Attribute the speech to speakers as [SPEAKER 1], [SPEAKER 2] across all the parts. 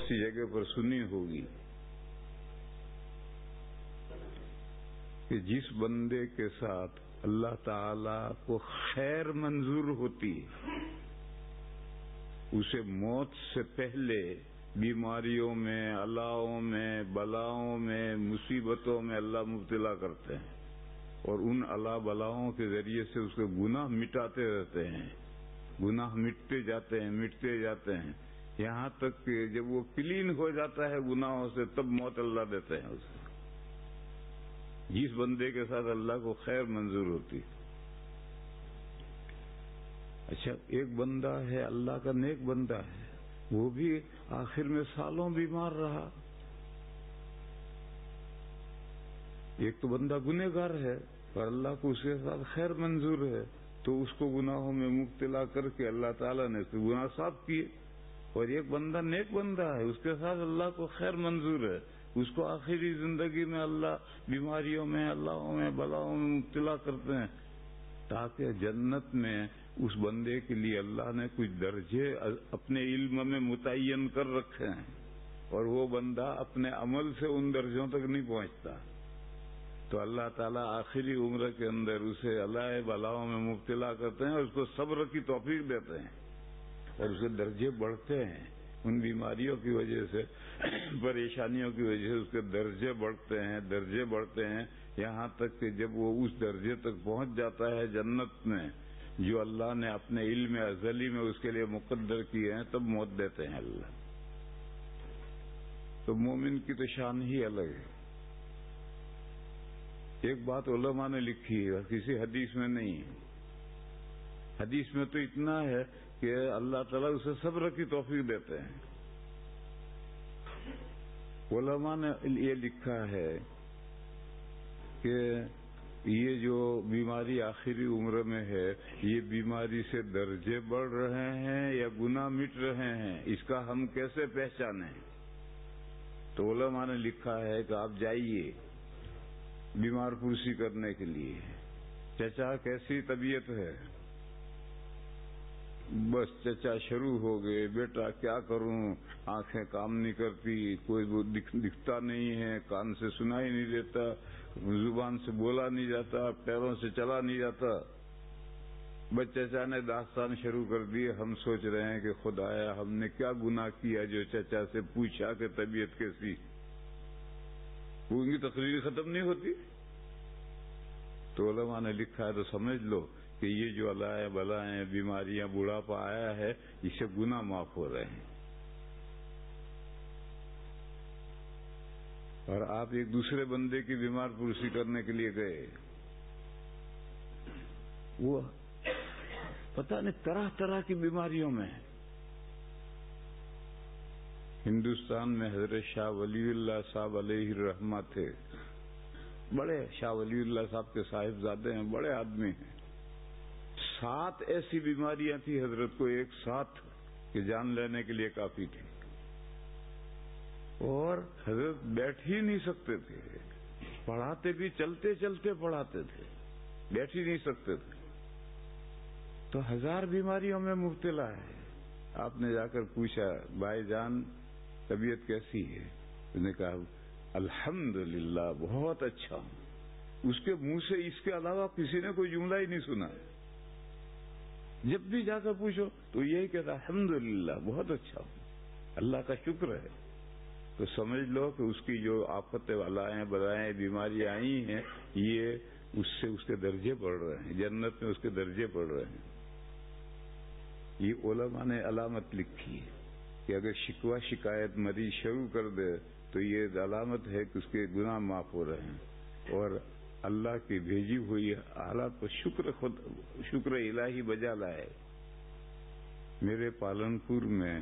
[SPEAKER 1] کسی جگہ پر سنی ہوگی کہ جس بندے کے ساتھ اللہ تعالی کو خیر منظور ہوتی ہے اسے موت سے پہلے بیماریوں میں، الاؤں میں، بلاؤں میں، مصیبتوں میں اللہ مبتلا کرتے ہیں، اور ان الا بلاؤں کے ذریعے سے اس کے گناہ مٹاتے رہتے ہیں، گناہ مٹتے جاتے ہیں یہاں تک کہ جب وہ کلین ہو جاتا ہے گناہوں سے تب موت اللہ دیتے ہیں اسے، جس بندے کے ساتھ اللہ کو خیر منظور ہوتی۔ اچھا، ایک بندہ ہے اللہ کا نیک بندہ ہے، وہ بھی آخر میں سالوں بیمار رہا۔ ایک تو بندہ گنہگار ہے اور اللہ کو اس کے ساتھ خیر منظور ہے، تو اس کو گناہوں میں مبتلا کر کے اللہ تعالیٰ نے اس کے گناہ صاف کیے، اور ایک بندہ نیک بندہ ہے، اس کے ساتھ اللہ کو خیر منظور ہے، اس کو آخری زندگی میں اللہ بیماریوں میں، اللہوں میں، بلاؤں میں مبتلا کرتے ہیں، تاکہ جنت میں اس بندے کے لیے اللہ نے کچھ درجے اپنے علم میں متعین کر رکھے ہیں، اور وہ بندہ اپنے عمل سے ان درجوں تک نہیں پہنچتا، تو اللہ تعالیٰ آخری عمر کے اندر اسے اللہ بلاؤں میں مبتلا کرتے ہیں اور اس کو صبر کی توفیق دیتے ہیں، اور اس کے درجے بڑھتے ہیں، ان بیماریوں کی وجہ سے، پریشانیوں کی وجہ سے اس کے درجے بڑھتے ہیں یہاں تک کہ جب وہ اس درجے تک پہنچ جاتا ہے جنت میں جو اللہ نے اپنے علم ازلی میں اس کے لیے مقدر کیے ہیں، تب موت دیتے ہیں اللہ۔ تو مومن کی تو شان ہی الگ ہے۔ ایک بات علماء نے لکھی ہے، کسی حدیث میں نہیں ہے، حدیث میں تو اتنا ہے کہ اللہ تعالیٰ اسے صبر کی توفیق دیتے ہیں۔ علماء نے یہ لکھا ہے کہ یہ جو بیماری آخری عمر میں ہے، یہ بیماری سے درجے بڑھ رہے ہیں یا گناہ مٹ رہے ہیں، اس کا ہم کیسے پہچانیں؟ تو علماء نے لکھا ہے کہ آپ جائیے بیمار پرسی کرنے کے لیے، چچا کیسی طبیعت ہے؟ بس چچا شروع ہو گئے، بیٹا کیا کروں، آنکھیں کام نہیں کرتی، کوئی دکھتا نہیں ہے، کان سے سنائی نہیں دیتا، زبان سے بولا نہیں جاتا، پیروں سے چلا نہیں جاتا۔ بس چچا نے داستان شروع کر دی، ہم سوچ رہے ہیں کہ خدایا ہم نے کیا گناہ کیا جو چچا سے پوچھا کہ طبیعت کیسی؟ وہ ان کی تقریر ختم نہیں ہوتی۔ تو علماء نے لکھا ہے تو سمجھ لو کہ یہ جو الائے بلائیں، بیماریاں، بڑھاپا آیا ہے، اس سے گناہ معاف ہو رہے ہیں۔ اور آپ ایک دوسرے بندے کی بیمار پرسی کرنے کے لیے گئے، وہ پتہ نہیں طرح طرح کی بیماریوں میں ہے۔ ہندوستان میں حضرت شاہ ولی اللہ صاحب علیہ الرحمہ تھے، بڑے شاہ ولی اللہ صاحب کے صاحبزادے ہیں، بڑے آدمی ہیں۔ 7 ایسی بیماریاں تھی حضرت کو ایک ساتھ کہ جان لینے کے لیے کافی تھی، اور حضرت بیٹھ ہی نہیں سکتے تھے، پڑھاتے بھی چلتے چلتے پڑھاتے تھے، بیٹھ ہی نہیں سکتے تھے، تو 1000 بیماریوں میں مبتلا ہے۔ آپ نے جا کر پوچھا بھائی جان طبیعت کیسی ہے؟ اس نے کہا الحمدللہ بہت اچھا ہوں۔ اس کے منہ سے اس کے علاوہ کسی نے کوئی جملہ ہی نہیں سنا۔ جب بھی جا کر پوچھو تو یہی کہتا الحمدللہ بہت اچھا ہوں، اللہ کا شکر ہے۔ تو سمجھ لو کہ اس کی جو آفتیں بلائیں بیماریاں آئی ہیں، یہ اس سے اس کے درجے بڑھ رہے ہیں، جنت میں اس کے درجے بڑھ رہے ہیں۔ یہ علماء نے علامت لکھی ہے کہ اگر شکوہ شکایت مریض شروع کر دے تو یہ علامت ہے کہ اس کے گناہ معاف ہو رہے ہیں، اور اللہ کی بھیجی ہوئی حالات پر شکر الہی بجا لائے۔ میرے پالنپور میں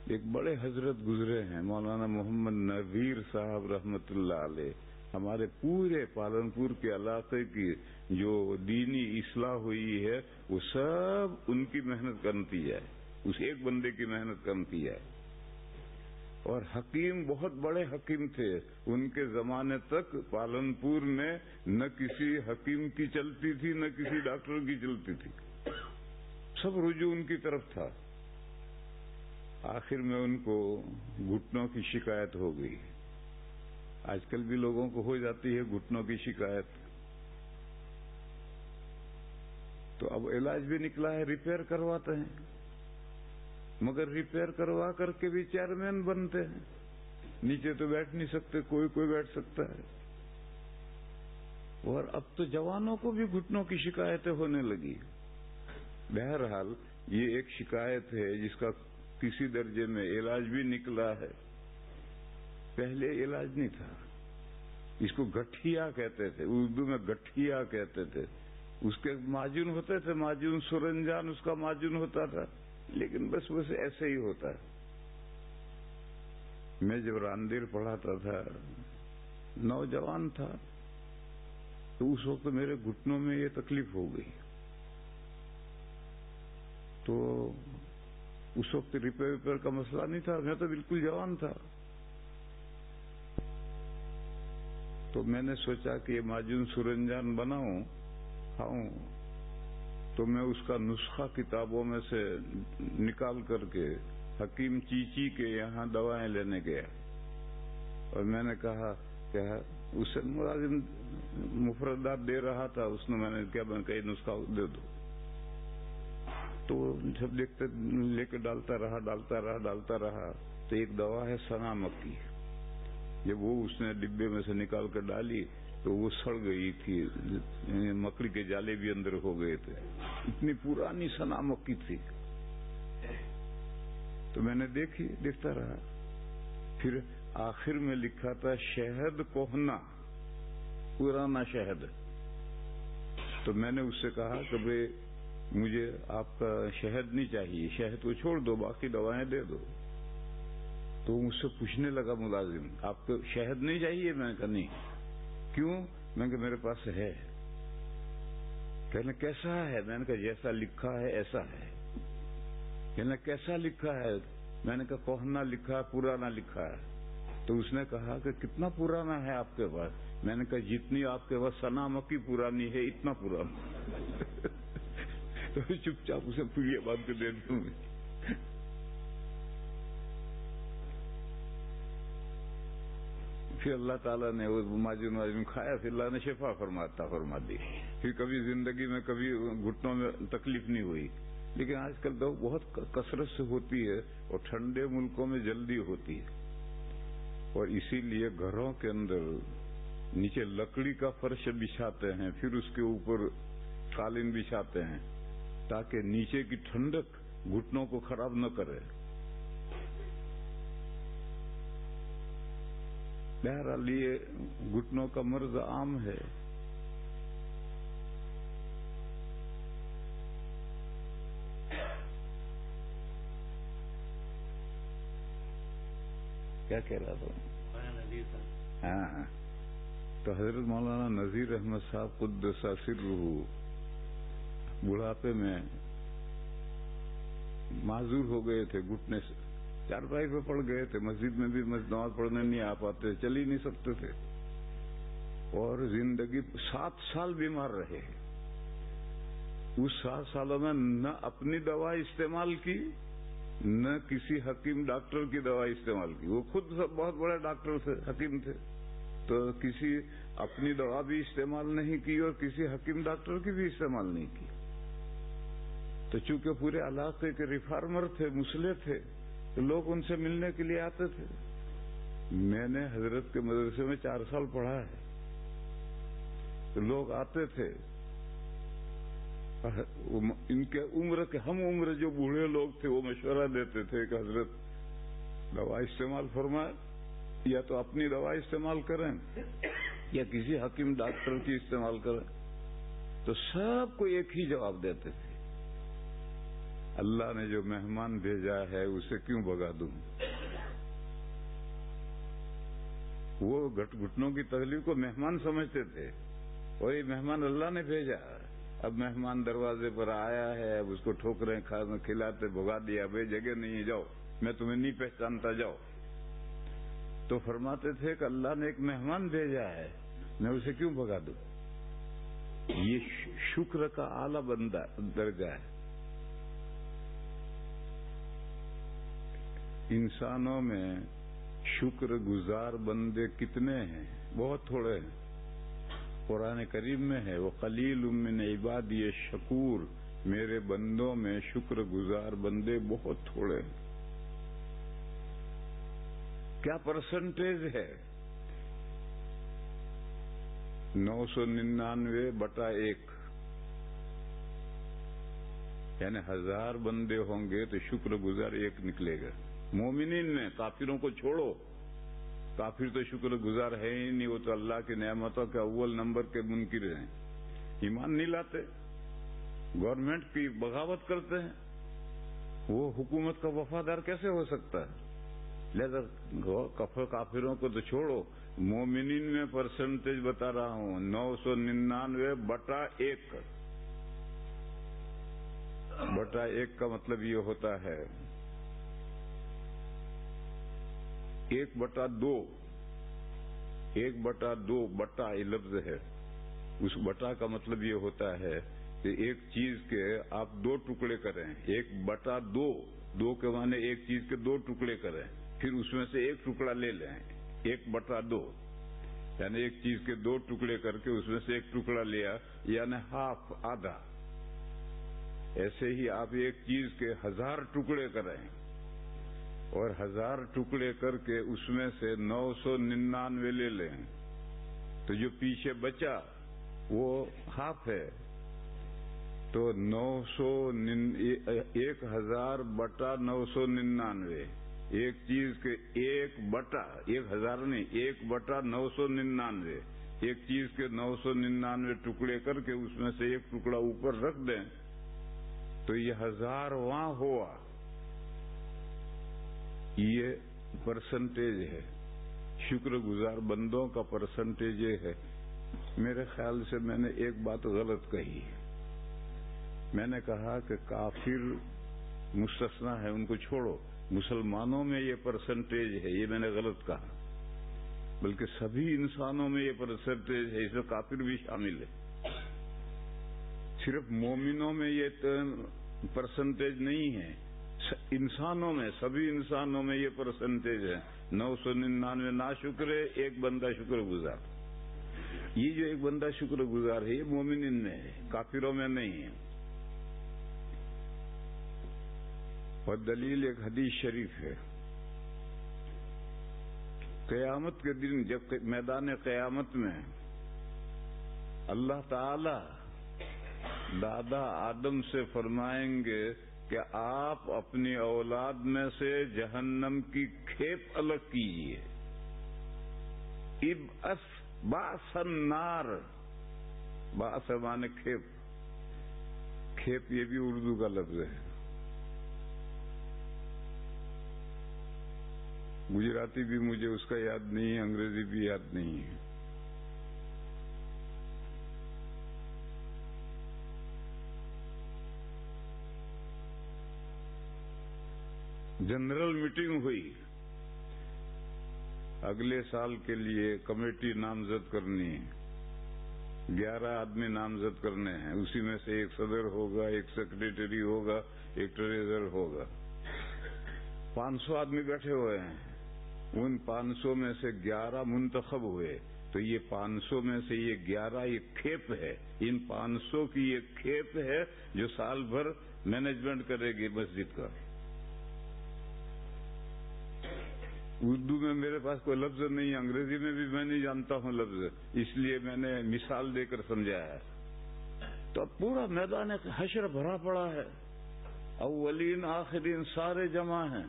[SPEAKER 1] ایک بڑے حضرت گزرے ہیں، مولانا محمد نذیر صاحب رحمت اللہ علیہ۔ ہمارے پورے پالنپور کے علاقے کی جو دینی اصلاح ہوئی ہے وہ سب ان کی محنت کا نتیجہ ہے، اس ایک بندے کی محنت کا نتیجہ ہے۔ اور حکیم بہت بڑے حکیم تھے، ان کے زمانے تک پالنپور میں نہ کسی حکیم کی چلتی تھی نہ کسی ڈاکٹر کی چلتی تھی، سب رجوع ان کی طرف تھا۔ آخر میں ان کو گھٹنوں کی شکایت ہو گئی. آج کل بھی لوگوں کو ہو جاتی ہے گھٹنوں کی شکایت. تو اب علاج بھی نکلا ہے, ریپیئر کرواتے ہیں, مگر ریپیئر کروا کر کے بھی چیئرمین بنتے ہیں. نیچے تو بیٹھ نہیں سکتے, کوئی بیٹھ سکتا ہے. اور اب تو جوانوں کو بھی گھٹنوں کی شکایتیں ہونے لگی. بہرحال یہ ایک شکایت ہے جس کا کسی درجے میں علاج بھی نکلا ہے. پہلے علاج نہیں تھا. اس کو گٹھیا کہتے تھے, اردو میں گٹھیا کہتے تھے. اس کے معجون ہوتے تھے, معجون سرنجان اس کا معجون ہوتا تھا, لیکن بس ایسے ہی ہوتا ہے. میں جب راندیر پڑھاتا تھا, نوجوان تھا, تو اس وقت میرے گھٹنوں میں یہ تکلیف ہو گئی. تو اس وقت ریپیئر کا مسئلہ نہیں تھا, میں تو بالکل جوان تھا. تو میں نے سوچا کہ یہ معجون سرنجان بناؤں, کھاؤں. تو میں اس کا نسخہ کتابوں میں سے نکال کر کے حکیم چیچی کے یہاں دوائیں لینے گیا, اور میں نے کہا کہ اسے ملازم مفردات دے رہا تھا, اس نے, میں نے کیا یہ نسخہ دے دو. تو جب دیکھتے لے کے ڈالتا رہا. تو ایک دوا ہے سنا مکی. جب وہ اس نے ڈبے میں سے نکال کر ڈالی تو وہ سڑ گئی تھی, مکڑی کے جالے بھی اندر ہو گئے تھے. اتنی پرانی سنا مکی تھی. تو میں نے دیکھتا رہا. پھر آخر میں لکھا تھا شہد کوہنا, پرانا شہد. تو میں نے اس سے کہا کہ بھئی مجھے آپ کا شہد نہیں چاہیے, شہد کو چھوڑ دو, باقی دوائیں دے دو. تو مجھ سے پوچھنے لگا ملازم, آپ کو شہد نہیں چاہیے؟ میں نے کہا نہیں. کیوں؟ میں نے کہا میرے پاس ہے. کہنا کیسا ہے؟ میں نے کہا جیسا لکھا ہے ایسا ہے. کہنا کیسا لکھا ہے؟ میں نے کہا کوہنا لکھا ہے, پرانا لکھا ہے. تو اس نے کہا کہ کتنا پرانا ہے آپ کے پاس؟ میں نے کہا جتنی آپ کے پاس سنا مکی پرانی ہے اتنا پرانا. تو چپ چاپ اسے پوری بات کو دے دوں. پھر اللہ تعالیٰ نے وہ معجون کھایا, پھر اللہ نے شفا فرما دی. پھر کبھی زندگی میں کبھی گھٹنوں میں تکلیف نہیں ہوئی. لیکن آج کل تو بہت کثرت سے ہوتی ہے, اور ٹھنڈے ملکوں میں جلدی ہوتی ہے. اور اسی لیے گھروں کے اندر نیچے لکڑی کا فرش بچھاتے ہیں, پھر اس کے اوپر قالین بچھاتے ہیں, تاکہ نیچے کی ٹھنڈک گھٹنوں کو خراب نہ کرے. بہرحال یہ گھٹنوں کا مرض عام ہے. کیا کہہ رہا تھا؟ ہاں, تو حضرت مولانا نذیر احمد صاحب قدس سرہ بڑھاپے میں معذور ہو گئے تھے, گھٹنے سے چارپائی پہ پڑ گئے تھے. مسجد میں بھی نماز پڑھنے نہیں آ پاتے, چل ہی نہیں سکتے تھے. اور زندگی 7 سال بیمار رہے. اس 7 سالوں میں نہ اپنی دوا استعمال کی, نہ کسی حکیم ڈاکٹر کی دوا استعمال کی. وہ خود بہت بڑے ڈاکٹر تھے, حکیم تھے, تو کسی اپنی دوا بھی استعمال نہیں کی اور کسی حکیم ڈاکٹر کی بھی استعمال نہیں کی. تو چونکہ پورے علاقے کے ریفارمر تھے, مسلح تھے, تو لوگ ان سے ملنے کے لیے آتے تھے. میں نے حضرت کے مدرسے میں 4 سال پڑھا ہے. تو لوگ آتے تھے, ان کے عمر کے ہم عمر جو بوڑھے لوگ تھے وہ مشورہ دیتے تھے کہ حضرت دوا استعمال فرمائے, یا تو اپنی دوا استعمال کریں یا کسی حکیم ڈاکٹر کی استعمال کریں. تو سب کو ایک ہی جواب دیتے تھے, اللہ نے جو مہمان بھیجا ہے اسے کیوں بھگا دوں. وہ گھٹنوں کی تکلیف کو مہمان سمجھتے تھے, اور یہ مہمان اللہ نے بھیجا. اب مہمان دروازے پر آیا ہے, اب اس کو ٹھوکریں کھلاتے بھگا دیا, بھائی جگہ نہیں ہے, جاؤ, میں تمہیں نہیں پہچانتا, جاؤ. تو فرماتے تھے کہ اللہ نے ایک مہمان بھیجا ہے, میں اسے کیوں بھگا دوں. یہ شکر کا اعلیٰ درجہ ہے. انسانوں میں شکر گزار بندے کتنے ہیں؟ بہت تھوڑے ہیں. قرآن کریم میں ہے وَقَلِيلٌ مِّنْ عِبَادِيَ الشَّكُورُ، میرے بندوں میں شکر گزار بندے بہت تھوڑے ہیں. کیا پرسنٹیج ہے؟ 999/1، یعنی 1000 بندے ہوں گے تو شکر گزار 1 نکلے گا. مومنین میں، کافروں کو چھوڑو، کافر تو شکر گزار ہے ہی نہیں، وہ تو اللہ کی نعمتوں کے اول نمبر کے منکر ہیں، ایمان نہیں لاتے، گورنمنٹ کی بغاوت کرتے ہیں. وہ حکومت کا وفادار کیسے ہو سکتا ہے؟ لہذا کافروں کو تو چھوڑو، مومنین میں پرسنٹیج بتا رہا ہوں 999/1 کا مطلب یہ ہوتا ہے 1/2. 1/2 بٹا یہ لفظ ہے. اس بٹا کا مطلب یہ ہوتا ہے کہ ایک چیز کے آپ 2 ٹکڑے کریں. 1/2، 2 کے معنی ایک چیز کے 2 ٹکڑے کریں، پھر اس میں سے 1 ٹکڑا لے لیں. 1/2 یعنی ایک چیز کے 2 ٹکڑے کر کے اس میں سے 1 ٹکڑا لیا، یعنی ہاف، آدھا. ایسے ہی آپ ایک چیز کے 1000 ٹکڑے کریں اور 1000 ٹکڑے کر کے اس میں سے 999 لے لیں تو جو پیچھے بچا وہ ہاف ہے. تو 1000/999، ایک چیز کے 1/1000 نہیں، 1/999، ایک چیز کے 999 ٹکڑے کر کے اس میں سے 1 ٹکڑا اوپر رکھ دیں تو یہ 1000واں ہوا. یہ پرسنٹیج ہے، شکر گزار بندوں کا پرسنٹیج یہ ہے. میرے خیال سے میں نے ایک بات غلط کہی ہے. میں نے کہا کہ کافر مستثنا ہے، ان کو چھوڑو. مسلمانوں میں یہ پرسنٹیج ہے، یہ میں نے غلط کہا. بلکہ سبھی انسانوں میں یہ پرسنٹیج ہے، اس میں کافر بھی شامل ہے. صرف مومنوں میں یہ پرسنٹیج نہیں ہے، انسانوں میں، سبھی انسانوں میں یہ پرسنٹیج ہے. 999 ناشکر ہے، 1 بندہ شکر گزار. یہ جو 1 بندہ شکر گزار ہے یہ مومنین میں ہے، کافروں میں نہیں ہے. اور دلیل ایک حدیث شریف ہے. قیامت کے دن جب میدان قیامت میں اللہ تعالی دادا آدم سے فرمائیں گے کہ آپ اپنی اولاد میں سے جہنم کی کھیپ الگ کیجیے. ابعث بعث النار، بعث مانے کھیپ، کھیپ یہ بھی اردو کا لفظ ہے. گجراتی بھی مجھے اس کا یاد نہیں ہے، انگریزی بھی یاد نہیں ہے. جنرل میٹنگ ہوئی، اگلے سال کے لیے کمیٹی نامزد کرنی ہے. 11 آدمی نامزد کرنے ہیں، اسی میں سے 1 صدر ہوگا، 1 سیکریٹری ہوگا، 1 ٹریزرر ہوگا. 500 آدمی بیٹھے ہوئے ہیں. ان 500 میں سے 11 منتخب ہوئے تو یہ 500 میں سے یہ 11 یہ کھیپ ہے. ان 500 کی یہ کھیپ ہے جو سال بھر مینجمنٹ کرے گی مسجد کا. اردو میں میرے پاس کوئی لفظ نہیں، انگریزی میں بھی میں نہیں جانتا ہوں لفظ، اس لیے میں نے مثال دے کر سمجھایا. تو اب پورا میدان حشر بھرا پڑا ہے، اولین آخرین سارے جمع ہیں.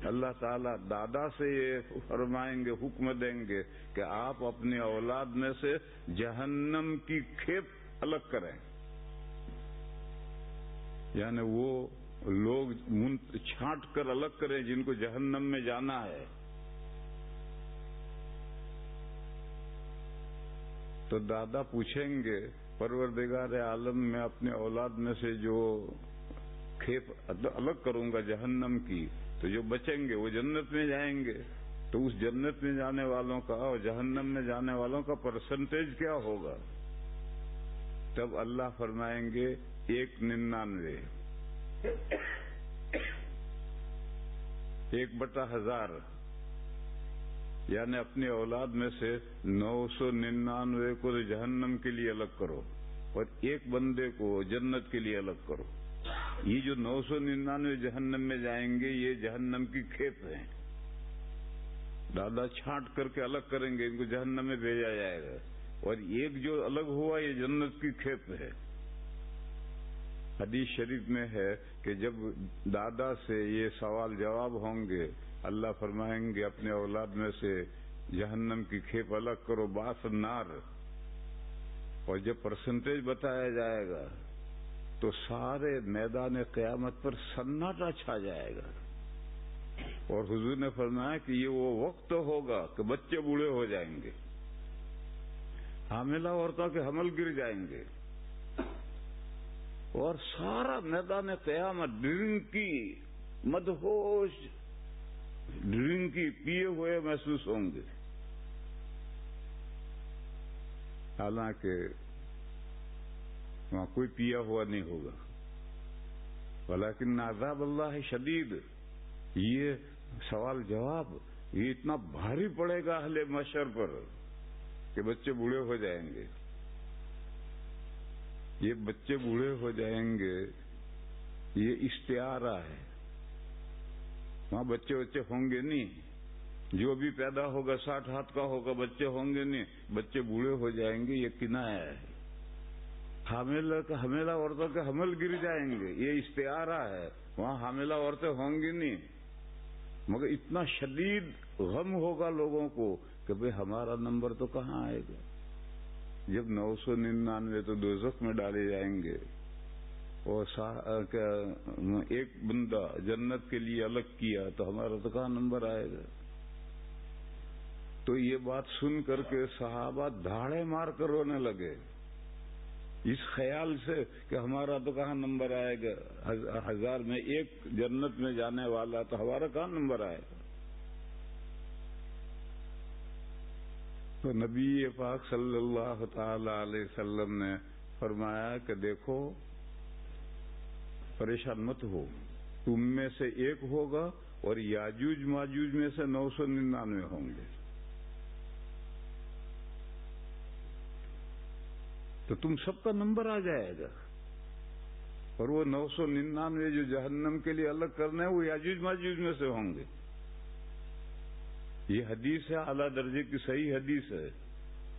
[SPEAKER 1] اللہ تعالیٰ دادا سے یہ فرمائیں گے، حکم دیں گے کہ آپ اپنی اولاد میں سے جہنم کی کھیپ الگ کریں. یعنی وہ لوگ چھانٹ کر الگ کریں جن کو جہنم میں جانا ہے. تو دادا پوچھیں گے پروردگار عالم میں اپنے اولاد میں سے جو کھیپ الگ کروں گا جہنم کی، تو جو بچیں گے وہ جنت میں جائیں گے. تو اس جنت میں جانے والوں کا اور جہنم میں جانے والوں کا پرسنٹیج کیا ہوگا؟ تب اللہ فرمائیں گے 199. 1/1000 یعنی اپنی اولاد میں سے 999 کو جہنم کے لیے الگ کرو اور ایک بندے کو جنت کے لیے الگ کرو. یہ جو 999 جہنم میں جائیں گے یہ جہنم کی کھیپ ہیں. دادا چھانٹ کر کے الگ کریں گے، ان کو جہنم میں بھیجا جائے گا، اور ایک جو الگ ہوا یہ جنت کی کھیپ ہے. حدیث شریف میں ہے کہ جب دادا سے یہ سوال جواب ہوں گے، اللہ فرمائیں گے اپنے اولاد میں سے جہنم کی کھیپ الگ کرو باس النار، اور جب پرسنٹیج بتایا جائے گا تو سارے میدان قیامت پر سناٹا چھا جائے گا. اور حضور نے فرمایا کہ یہ وہ وقت ہوگا کہ بچے بوڑھے ہو جائیں گے، حاملہ عورتوں کے حمل گر جائیں گے، اور سارا میدان قیامت ڈرنک کی مدہوش ڈرنک کی پیے ہوئے محسوس ہوں گے. حالانکہ وہاں کوئی پیا ہوا نہیں ہوگا. ولیکن عذاب اللہ شدید. یہ سوال جواب یہ اتنا بھاری پڑے گا اہل محشر پر کہ بچے بوڑھے ہو جائیں گے. یہ بچے بوڑھے ہو جائیں گے یہ استعارہ ہے. وہاں بچے ہوں گے نہیں. جو بھی پیدا ہوگا 60 ہاتھ کا ہوگا، بچے ہوں گے نہیں، بچے بوڑھے ہو جائیں گے، یہ کنایہ ہے. حاملہ عورتوں کے حمل گر جائیں گے، یہ استعارہ ہے. وہاں حاملہ عورتیں ہوں گی نہیں، مگر اتنا شدید غم ہوگا لوگوں کو کہ بھئی ہمارا نمبر تو کہاں آئے گا. جب 999 تو دوزخ میں ڈالے جائیں گے اور ایک بندہ جنت کے لیے الگ کیا تو ہمارا تو کہاں نمبر آئے گا. تو یہ بات سن کر کے صحابہ دھاڑے مار کر رونے لگے اس خیال سے کہ ہمارا تو کہاں نمبر آئے گا. 1000 میں ایک جنت میں جانے والا تو ہمارا کہاں نمبر آئے گا. تو نبی پاک صلی اللہ تعالی علیہ وسلم نے فرمایا کہ دیکھو پریشان مت ہو، تم میں سے ایک ہوگا اور یاجوج ماجوج میں سے 999 ہوں گے. تو تم سب کا نمبر آ جائے گا، اور وہ 999 جو جہنم کے لیے الگ کرنا ہے وہ یاجوج ماجوج میں سے ہوں گے. یہ حدیث ہے، اعلیٰ درجے کی صحیح حدیث ہے.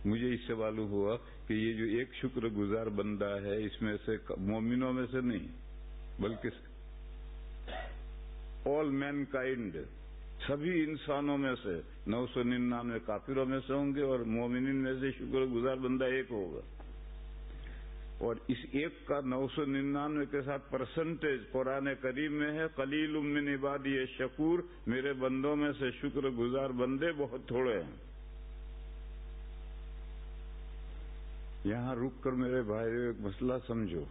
[SPEAKER 1] مجھے اس سے معلوم ہوا کہ یہ جو ایک شکر گزار بندہ ہے اس میں سے مومنوں میں سے نہیں بلکہ آل مین کائنڈ سبھی انسانوں میں سے 999 کافروں میں سے ہوں گے اور مومنین میں سے شکر گزار بندہ ایک ہوگا. اور اس ایک کا 999 کے ساتھ پرسنٹیج قرآن کریم میں ہے، قلیل من عبادی الشکور، میرے بندوں میں سے شکر گزار بندے بہت تھوڑے ہیں. یہاں رک کر میرے بھائیو ایک مسئلہ سمجھو.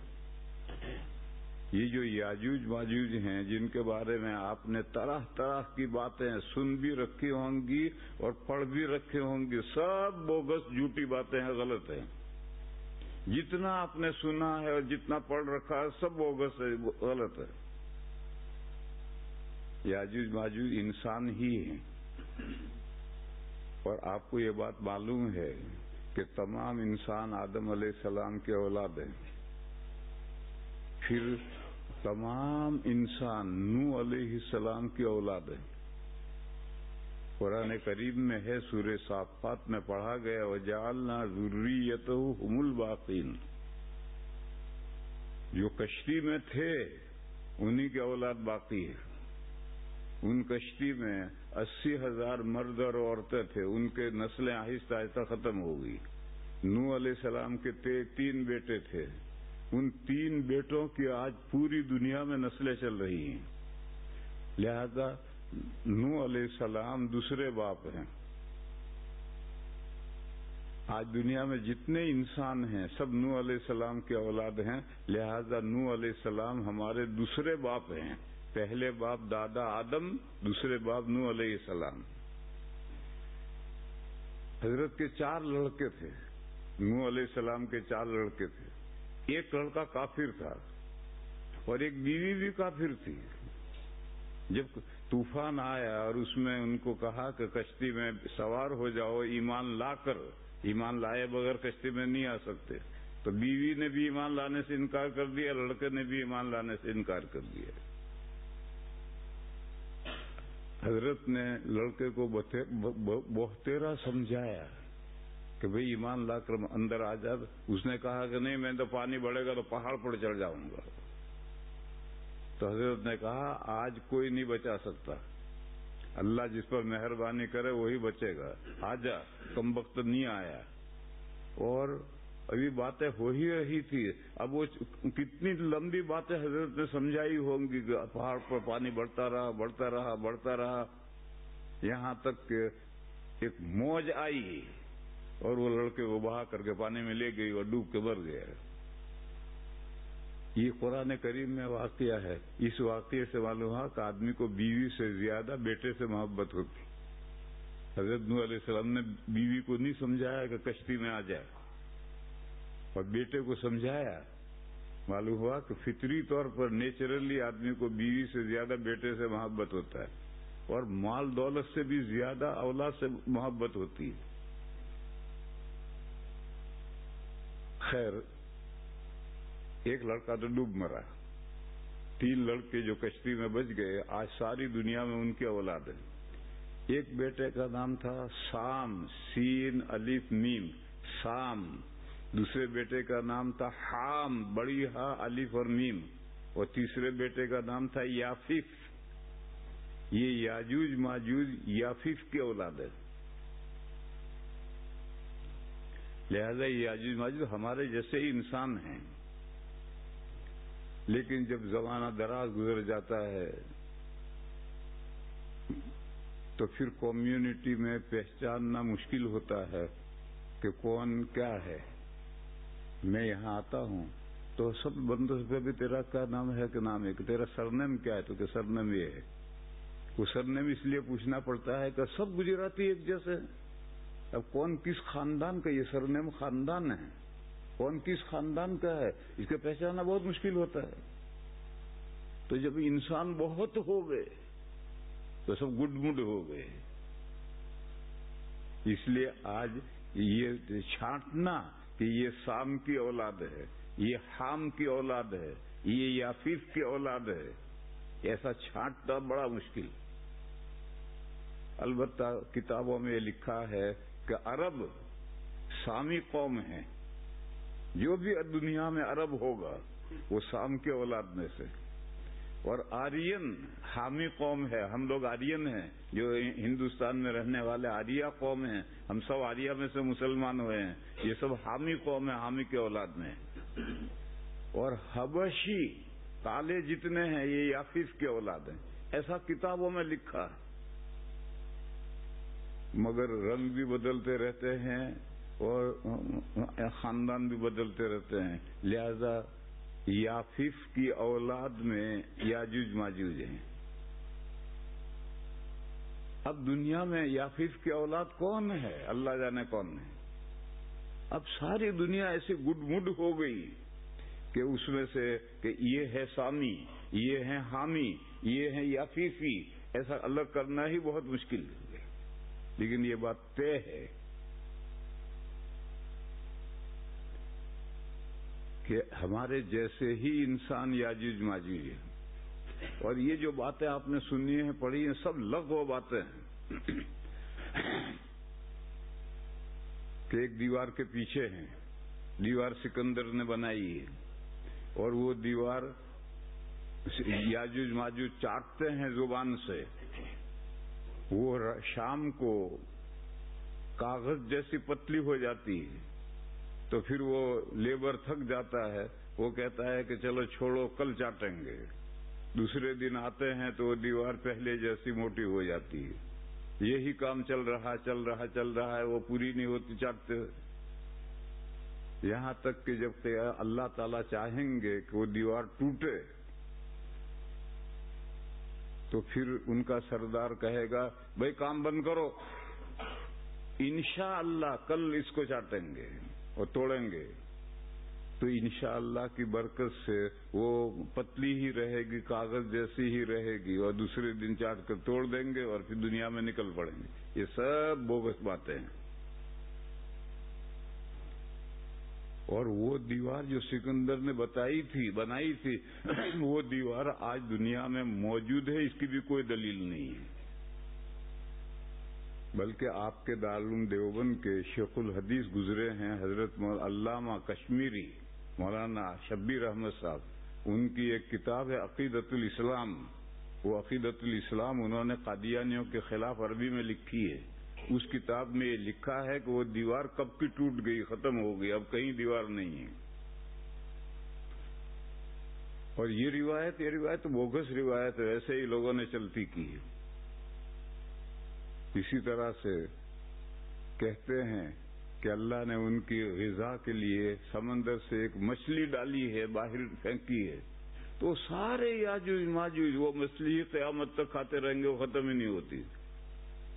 [SPEAKER 1] یہ جو یاجوج ماجوج ہیں جن کے بارے میں آپ نے طرح طرح کی باتیں سن بھی رکھی ہوں گی اور پڑھ بھی رکھی ہوں گی، سب بوگس جھوٹی باتیں ہیں، غلط ہیں. جتنا آپ نے سنا ہے اور جتنا پڑھ رکھا ہے سب بوگس ہے، غلط ہے. یاجوج ماجوج انسان ہی ہیں، اور آپ کو یہ بات معلوم ہے کہ تمام انسان آدم علیہ السلام کے اولاد ہیں. پھر تمام انسان نوح علیہ السلام کی اولاد ہیں. قرآن کریم میں ہے، سورہ صافات میں پڑھا گیا وَجَعَلْنَا ذُرِّيَّتَهُ هُمُ الْبَاقِينَ. جو کشتی میں تھے انہی کے اولاد باقی ہے. ان کشتی میں 80,000 مرد اور عورتیں تھے، ان کے نسلیں آہستہ آہستہ ختم ہو گئی. نوح علیہ السلام کے 3 بیٹے تھے، ان 3 بیٹوں کی آج پوری دنیا میں نسلیں چل رہی ہیں. لہذا نوح علیہ السلام دوسرے باپ ہیں. آج دنیا میں جتنے انسان ہیں سب نوح علیہ السلام کے اولاد ہیں. لہذا نوح علیہ السلام ہمارے دوسرے باپ ہیں. پہلے باپ دادا آدم، دوسرے باپ نوح علیہ السلام. حضرت کے 4 لڑکے تھے، نوح علیہ السلام کے 4 لڑکے تھے. ایک لڑکا کافر تھا اور ایک بیوی بھی کافر تھی. طوفان آیا اور اس میں ان کو کہا کہ کشتی میں سوار ہو جاؤ ایمان لا کر، ایمان لائے بغیر کشتی میں نہیں آ سکتے، تو بیوی نے بھی ایمان لانے سے انکار کر دیا، لڑکے نے بھی ایمان لانے سے انکار کر دیا۔ حضرت نے لڑکے کو بہتیرا سمجھایا کہ بھئی ایمان لا کر اندر آ جا۔ اس نے کہا کہ نہیں، میں تو پانی بڑھے گا تو پہاڑ پر چڑھ جاؤں گا۔ تو حضرت نے کہا آج کوئی نہیں بچا سکتا، اللہ جس پر مہربانی کرے وہی بچے گا، آ جا۔ کم وقت نہیں آیا، اور ابھی باتیں ہو ہی رہی تھی۔ اب وہ کتنی لمبی باتیں حضرت نے سمجھائی ہوں گی کہ پہاڑ پر پانی بڑھتا رہا بڑھتا رہا بڑھتا رہا، یہاں تک کہ ایک موج آئی اور وہ لڑکے کو بہا کر کے پانی میں لے گئی اور ڈوب کے مر گیا۔ یہ قرآن کریم میں واقعہ ہے۔ اس واقعے سے معلوم ہوا کہ آدمی کو بیوی سے زیادہ بیٹے سے محبت ہوتی۔ حضرت نوح علیہ السلام نے بیوی کو نہیں سمجھایا کہ کشتی میں آ جائے، اور بیٹے کو سمجھایا۔ معلوم ہوا کہ فطری طور پر نیچرلی آدمی کو بیوی سے زیادہ بیٹے سے محبت ہوتا ہے، اور مال دولت سے بھی زیادہ اولاد سے محبت ہوتی ہے۔ خیر، ایک لڑکا تو ڈوب مرا، 3 لڑکے جو کشتی میں بچ گئے آج ساری دنیا میں ان کی اولاد ہے۔ ایک بیٹے کا نام تھا سام، سین الف میم، سام۔ دوسرے بیٹے کا نام تھا حام، بڑی ہا الف اور میم، اور تیسرے بیٹے کا نام تھا یافیف۔ یہ یاجوج ماجوج یافیف کی اولاد ہے۔ لہذا یاجوج ماجوج ہمارے جیسے ہی انسان ہیں، لیکن جب زمانہ دراز گزر جاتا ہے تو پھر کمیونٹی میں پہچاننا مشکل ہوتا ہے کہ کون کیا ہے۔ میں یہاں آتا ہوں تو سب بندوں سے بھی تیرا کیا نام ہے کہ نام ہے، کہ تیرا سرنیم کیا ہے تو کہ سرنیم یہ ہے۔ وہ سرنیم اس لیے پوچھنا پڑتا ہے کہ سب گجراتی ایک جیسے۔ اب کون کس خاندان کا، یہ سرنیم خاندان ہے، کون کس خاندان کا ہے اس کے پہچاننا بہت مشکل ہوتا ہے۔ تو جب انسان بہت ہو گئے تو سب گڈ مڈ ہو گئے۔ اس لیے آج یہ چھانٹنا کہ یہ سام کی اولاد ہے، یہ حام کی اولاد ہے، یہ یافیف کی اولاد ہے، ایسا چھانٹنا بڑا مشکل۔ البتہ کتابوں میں یہ لکھا ہے کہ عرب سامی قوم ہیں، جو بھی دنیا میں عرب ہوگا وہ سام کے اولاد میں سے۔ اور آرین حامی قوم ہے، ہم لوگ آرین ہیں جو ہندوستان میں رہنے والے آریہ قوم ہیں، ہم سب آریہ میں سے مسلمان ہوئے ہیں، یہ سب حامی قوم ہے، حامی کے اولاد میں۔ اور حبشی کالے جتنے ہیں یہ یافیف کے اولاد ہیں، ایسا کتابوں میں لکھا ہے۔ مگر رنگ بھی بدلتے رہتے ہیں اور خاندان بھی بدلتے رہتے ہیں، لہذا یافیف کی اولاد میں یاجوج ماجوج ہیں۔ اب دنیا میں یافیف کی اولاد کون ہے؟ اللہ جانے کون ہے۔ اب ساری دنیا ایسی گڈ مڈ ہو گئی کہ اس میں سے کہ یہ ہے سامی، یہ ہے حامی، یہ ہے یافیفی، ایسا الگ کرنا ہی بہت مشکل ہے۔ لیکن یہ بات طے ہے کہ ہمارے جیسے ہی انسان یاجوج ماجوج ہیں، اور یہ جو باتیں آپ نے سنی ہیں پڑھی ہیں سب لغو باتیں ہیں کہ ایک دیوار کے پیچھے ہیں، دیوار سکندر نے بنائی ہے، اور وہ دیوار یاجوج ماجوج چاٹتے ہیں زبان سے، وہ شام کو کاغذ جیسی پتلی ہو جاتی ہے، تو پھر وہ لیبر تھک جاتا ہے، وہ کہتا ہے کہ چلو چھوڑو کل چاٹیں گے۔ دوسرے دن آتے ہیں تو وہ دیوار پہلے جیسی موٹی ہو جاتی ہے۔ یہی کام چل رہا ہے، وہ پوری نہیں ہوتی چاٹتے، یہاں تک کہ جب اللہ تعالیٰ چاہیں گے کہ وہ دیوار ٹوٹے تو پھر ان کا سردار کہے گا بھائی کام بند کرو، انشاءاللہ کل اس کو چاٹیں گے اور توڑیں گے۔ تو تو انشاءاللہ کی برکت سے وہ پتلی ہی رہے گی، کاغذ جیسی ہی رہے گی، اور دوسرے دن چاٹ کر توڑ دیں گے اور پھر دنیا میں نکل پڑیں گے۔ یہ سب بوگس باتیں ہیں۔ اور وہ دیوار جو سکندر نے بنائی تھی وہ دیوار آج دنیا میں موجود ہے، اس کی بھی کوئی دلیل نہیں ہے۔ بلکہ آپ کے دارالعلوم دیوبند کے شیخ الحدیث گزرے ہیں حضرت علامہ کشمیری مولانا شبیر احمد صاحب، ان کی ایک کتاب ہے عقیدۃ الاسلام۔ وہ عقیدۃ الاسلام انہوں نے قادیانیوں کے خلاف عربی میں لکھی ہے۔ اس کتاب میں یہ لکھا ہے کہ وہ دیوار کب کی ٹوٹ گئی، ختم ہو گئی، اب کہیں دیوار نہیں ہے۔ اور یہ روایت بوگس روایت ہے، ایسے ہی لوگوں نے چلتی کی ہے۔ اسی طرح سے کہتے ہیں کہ اللہ نے ان کی غذا کے لیے سمندر سے ایک مچھلی ڈالی ہے، باہر پھینکی ہے، تو سارے یاجوج ماجوج وہ مچھلی قیامت تک کھاتے رہیں گے، وہ ختم ہی نہیں ہوتی۔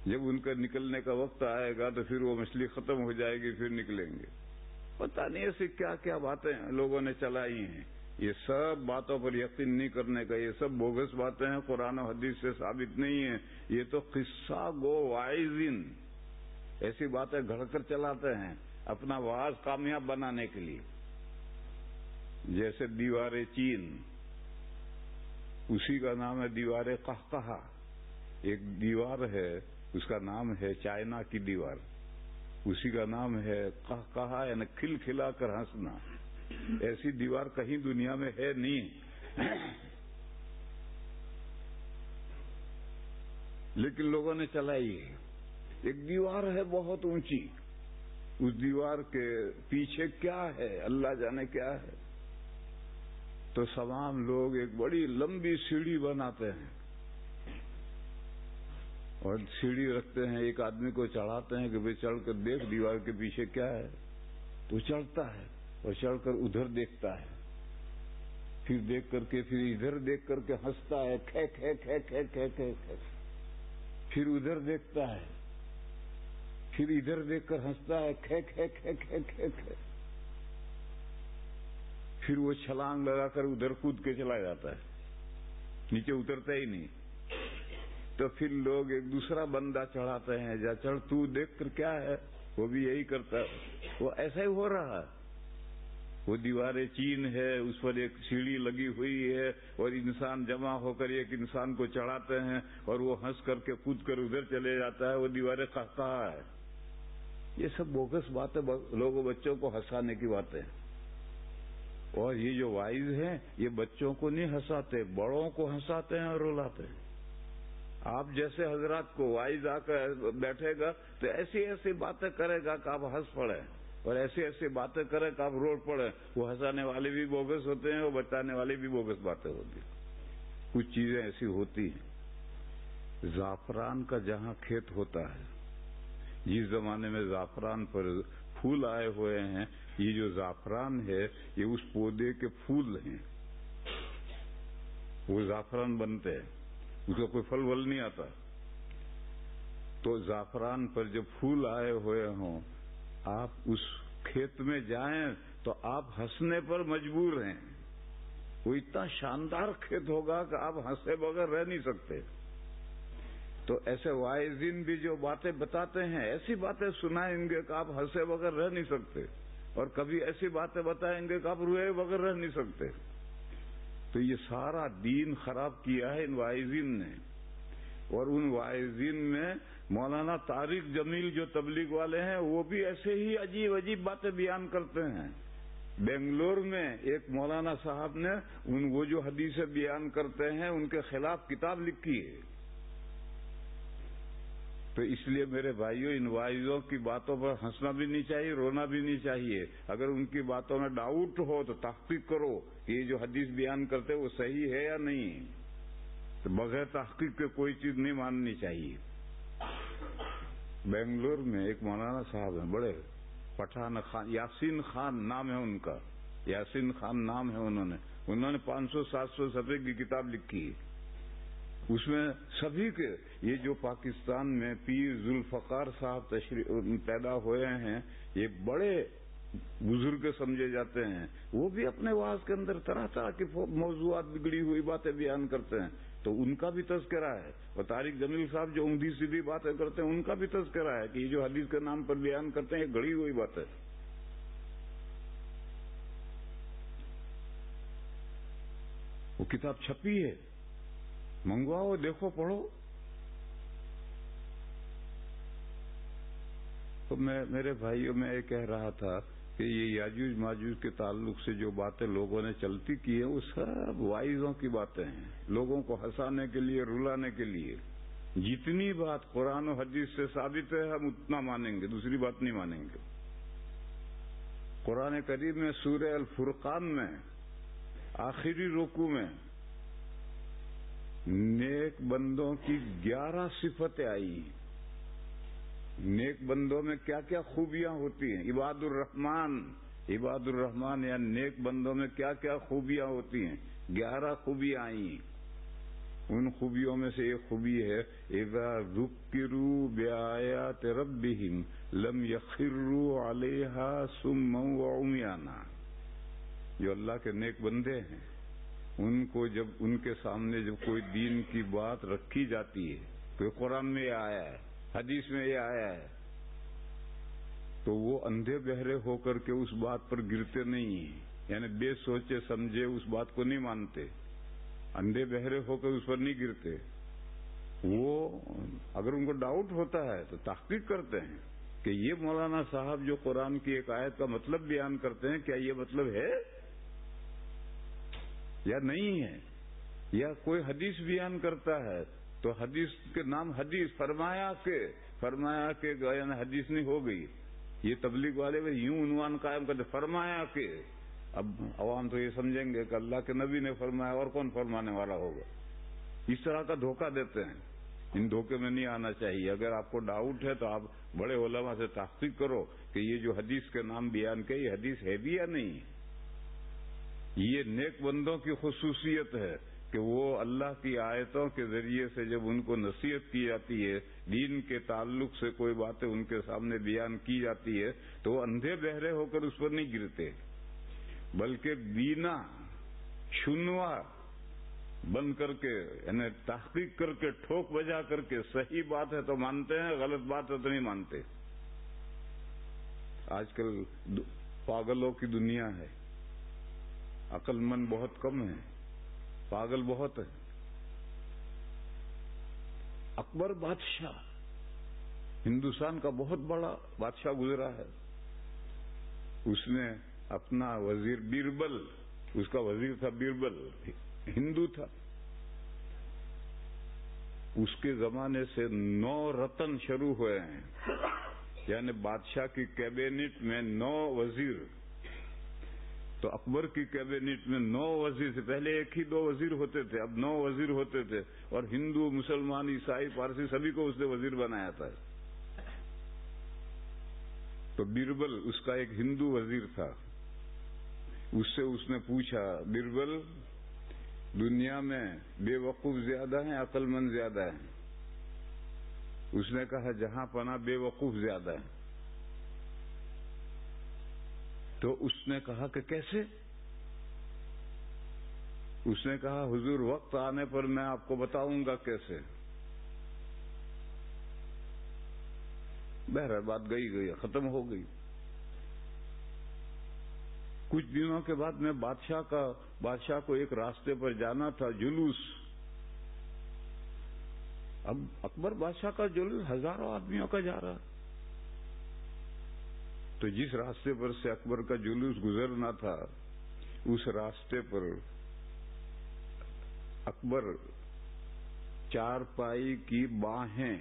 [SPEAKER 1] جب ان کا نکلنے کا وقت آئے گا تو پھر وہ مچھلی ختم ہو جائے گی، پھر نکلیں گے۔ پتہ نہیں ایسی کیا کیا باتیں لوگوں نے چلائی ہیں۔ یہ سب باتوں پر یقین نہیں کرنے کا، یہ سب بوگس باتیں ہیں، قرآن و حدیث سے ثابت نہیں ہیں۔ یہ تو قصہ گو واعظین ایسی باتیں گھڑ کر چلاتے ہیں اپنا واعظ کامیاب بنانے کے لیے۔ جیسے دیوار چین، اسی کا نام ہے دیوار قہقہا۔ ایک دیوار ہے، اس کا نام ہے چائنا کی دیوار، اسی کا نام ہے قہقہا، یعنی کھل کھلا کر ہنسنا۔ ایسی دیوار کہیں دنیا میں ہے نہیں، لیکن لوگوں نے چلائی ہے۔ ایک دیوار ہے بہت اونچی، اس دیوار کے پیچھے کیا ہے اللہ جانے کیا ہے۔ تو تمام لوگ ایک بڑی لمبی سیڑھی بناتے ہیں اور سیڑھی رکھتے ہیں، ایک آدمی کو چڑھاتے ہیں کہ بھئی چڑھ کر دیکھ دیوار کے پیچھے کیا ہے۔ تو چڑھتا ہے اور چڑھ کر ادھر دیکھتا ہے، پھر دیکھ کر کے پھر ادھر دیکھ کر کے ہنستا ہے، کھے کھے کھے کھے کھے کھے کھے، پھر ادھر دیکھتا ہے، پھر ادھر دیکھ کر ہنستا ہے، کھے کھے کھے کھے کھے کھے، پھر وہ چھلانگ لگا کر ادھر کود کے چلا جاتا ہے، نیچے اترتا ہی نہیں۔ تو پھر لوگ ایک دوسرا بندہ چڑھاتے ہیں، جا چڑھ تو دیکھ کر کیا ہے، وہ بھی یہی کرتا ہے۔ وہ ایسا ہی ہو رہا ہے۔ وہ دیوار چین ہے، اس پر ایک سیڑھی لگی ہوئی ہے اور انسان جمع ہو کر ایک انسان کو چڑھاتے ہیں اور وہ ہنس کر کے کود کر ادھر چلے جاتا ہے، وہ دیوار قہقہا ہے۔ یہ سب بوگس باتیں، لوگوں بچوں کو ہنسانے کی باتیں ہیں۔ اور یہ جو وائز ہیں یہ بچوں کو نہیں ہنساتے، بڑوں کو ہنساتے ہیں اور رلاتے ہیں۔ آپ جیسے حضرات کو وائز آ کر بیٹھے گا تو ایسی ایسی باتیں کرے گا کہ آپ ہنس پڑے، اور ایسی ایسی باتیں کرے کہ آپ روڑ پڑے۔ وہ ہنسانے والے بھی بوگس ہوتے ہیں، وہ بتانے والے بھی بوگس باتیں ہوتی ہیں۔ کچھ چیزیں ایسی ہوتی ہیں۔ زعفران کا جہاں کھیت ہوتا ہے، جس زمانے میں زعفران پر پھول آئے ہوئے ہیں، یہ جو زعفران ہے یہ اس پودے کے پھول ہیں، وہ زعفران بنتے ہیں، اس کا کوئی پھل ول نہیں آتا۔ تو زعفران پر جب پھول آئے ہوئے ہوں، آپ اس کھیت میں جائیں تو آپ ہنسنے پر مجبور ہیں۔ وہ اتنا شاندار کھیت ہوگا کہ آپ ہنسے بغیر رہ نہیں سکتے۔ تو ایسے وائزین بھی جو باتیں بتاتے ہیں، ایسی باتیں سنائیں گے کہ آپ ہنسے بغیر رہ نہیں سکتے، اور کبھی ایسی باتیں بتائیں گے کہ آپ روئے بغیر رہ نہیں سکتے۔ تو یہ سارا دین خراب کیا ہے ان وائزین نے۔ اور ان وائزین میں مولانا طارق جمیل جو تبلیغ والے ہیں وہ بھی ایسے ہی عجیب عجیب باتیں بیان کرتے ہیں۔ بنگلور میں ایک مولانا صاحب نے وہ جو حدیثیں بیان کرتے ہیں ان کے خلاف کتاب لکھی ہے۔ تو اس لیے میرے بھائیوں، ان وائزوں کی باتوں پر ہنسنا بھی نہیں چاہیے، رونا بھی نہیں چاہیے۔ اگر ان کی باتوں میں ڈاؤٹ ہو تو تحقیق کرو کہ یہ جو حدیث بیان کرتے وہ صحیح ہے یا نہیں۔ تو بغیر تحقیق کے کوئی چیز نہیں ماننی چاہیے۔ بنگلور میں ایک مولانا صاحب ہیں، بڑے پٹھان خان، یاسین خان نام ہے ان کا، یاسین خان نام ہے انہوں نے 500-700 صفحے کی کتاب لکھی ہے۔ اس میں سبھی کے، یہ جو پاکستان میں پیر ذوالفقار صاحب پیدا ہوئے ہیں، یہ بڑے بزرگ سمجھے جاتے ہیں، وہ بھی اپنے واعظ کے اندر طرح طرح کے موضوعات، بگڑی ہوئی باتیں بیان کرتے ہیں، تو ان کا بھی تذکرہ ہے. اور طارق جمیل صاحب جو عمدی سیدھی باتیں کرتے ہیں، ان کا بھی تذکرہ ہے کہ یہ جو حدیث کے نام پر بیان کرتے ہیں، یہ گڑی ہوئی بات ہے. وہ کتاب چھپی ہے، منگواؤ، دیکھو، پڑھو. تو میرے بھائیوں میں یہ کہہ رہا تھا کہ یہ یاجوج ماجوج کے تعلق سے جو باتیں لوگوں نے چلتی کی ہیں، وہ سب وائزوں کی باتیں ہیں، لوگوں کو ہنسانے کے لیے، رلانے کے لیے. جتنی بات قرآن و حدیث سے ثابت ہے ہم اتنا مانیں گے، دوسری بات نہیں مانیں گے. قرآن کریم میں سورہ الفرقان میں آخری رکوع میں نیک بندوں کی 11 صفتیں آئی. نیک بندوں میں کیا کیا خوبیاں ہوتی ہیں؟ عباد الرحمن یا نیک بندوں میں کیا کیا خوبیاں ہوتی ہیں؟ 11 خوبیاں آئیں. ان خوبیوں میں سے ایک خوبی ہے اذا ذکروا بآیات ربہم لم یخروا علیہا صما وعمیانا. جو اللہ کے نیک بندے ہیں، ان کو جب ان کے سامنے جب کوئی دین کی بات رکھی جاتی ہے، تو قرآن میں یہ آیا ہے، حدیث میں یہ آیا ہے، تو وہ اندھے بہرے ہو کر کے اس بات پر گرتے نہیں ہیں، یعنی بے سوچے سمجھے اس بات کو نہیں مانتے، اندھے بہرے ہو کر اس پر نہیں گرتے. وہ اگر ان کو ڈاؤٹ ہوتا ہے تو تحقیق کرتے ہیں کہ یہ مولانا صاحب جو قرآن کی ایک آیت کا مطلب بیان کرتے ہیں، کیا یہ مطلب ہے یا نہیں ہے؟ یا کوئی حدیث بیان کرتا ہے تو حدیث کے نام حدیث فرمایا کہ یعنی حدیث نہیں ہو گئی. یہ تبلیغ والے یوں عنوان قائم کرتے، فرمایا کہ. اب عوام تو یہ سمجھیں گے کہ اللہ کے نبی نے فرمایا، اور کون فرمانے والا ہوگا. اس طرح کا دھوکہ دیتے ہیں. ان دھوکے میں نہیں آنا چاہیے. اگر آپ کو ڈاؤٹ ہے تو آپ بڑے علماء سے تحقیق کرو کہ یہ جو حدیث کے نام بیان کے یہ حدیث ہے بھی یا نہیں. یہ نیک بندوں کی خصوصیت ہے کہ وہ اللہ کی آیتوں کے ذریعے سے جب ان کو نصیحت کی جاتی ہے، دین کے تعلق سے کوئی باتیں ان کے سامنے بیان کی جاتی ہے، تو وہ اندھے بہرے ہو کر اس پر نہیں گرتے، بلکہ بینا شنوا بن کر کے، یعنی تحقیق کر کے، ٹھوک بجا کر کے صحیح بات ہے تو مانتے ہیں، غلط بات ہے تو نہیں مانتے. آج کل پاگلوں کی دنیا ہے، عقل مند بہت کم ہے، پاگل بہت ہے. اکبر بادشاہ ہندوستان کا بہت بڑا بادشاہ گزرا ہے. اس نے اپنا وزیر بیربل، اس کا وزیر تھا بیربل، ہندو تھا. اس کے زمانے سے 9 رتن شروع ہوئے ہیں، یعنی بادشاہ کی کیبنٹ میں 9 وزیر. تو اکبر کی کیبنٹ میں 9 وزیر تھے. پہلے ایک ہی 2 وزیر ہوتے تھے، اب 9 وزیر ہوتے تھے، اور ہندو، مسلمان، عیسائی، پارسی سبھی کو اس نے وزیر بنایا تھا. تو بیربل اس کا ایک ہندو وزیر تھا. اس سے اس نے پوچھا، بیربل دنیا میں بے وقوف زیادہ ہیں، عقل مند زیادہ ہیں؟ اس نے کہا جہاں پناہ بے وقوف زیادہ ہیں. تو اس نے کہا کہ کیسے؟ اس نے کہا حضور وقت آنے پر میں آپ کو بتاؤں گا کیسے. بہرحال بات گئی ختم ہو گئی. کچھ دنوں کے بعد میں بادشاہ کو ایک راستے پر جانا تھا، جلوس. اب اکبر بادشاہ کا جلوس ہزاروں آدمیوں کا جا رہا. تو جس راستے پر سے اکبر کا جلوس گزرنا تھا، اس راستے پر اکبر 4 پائی کی باہیں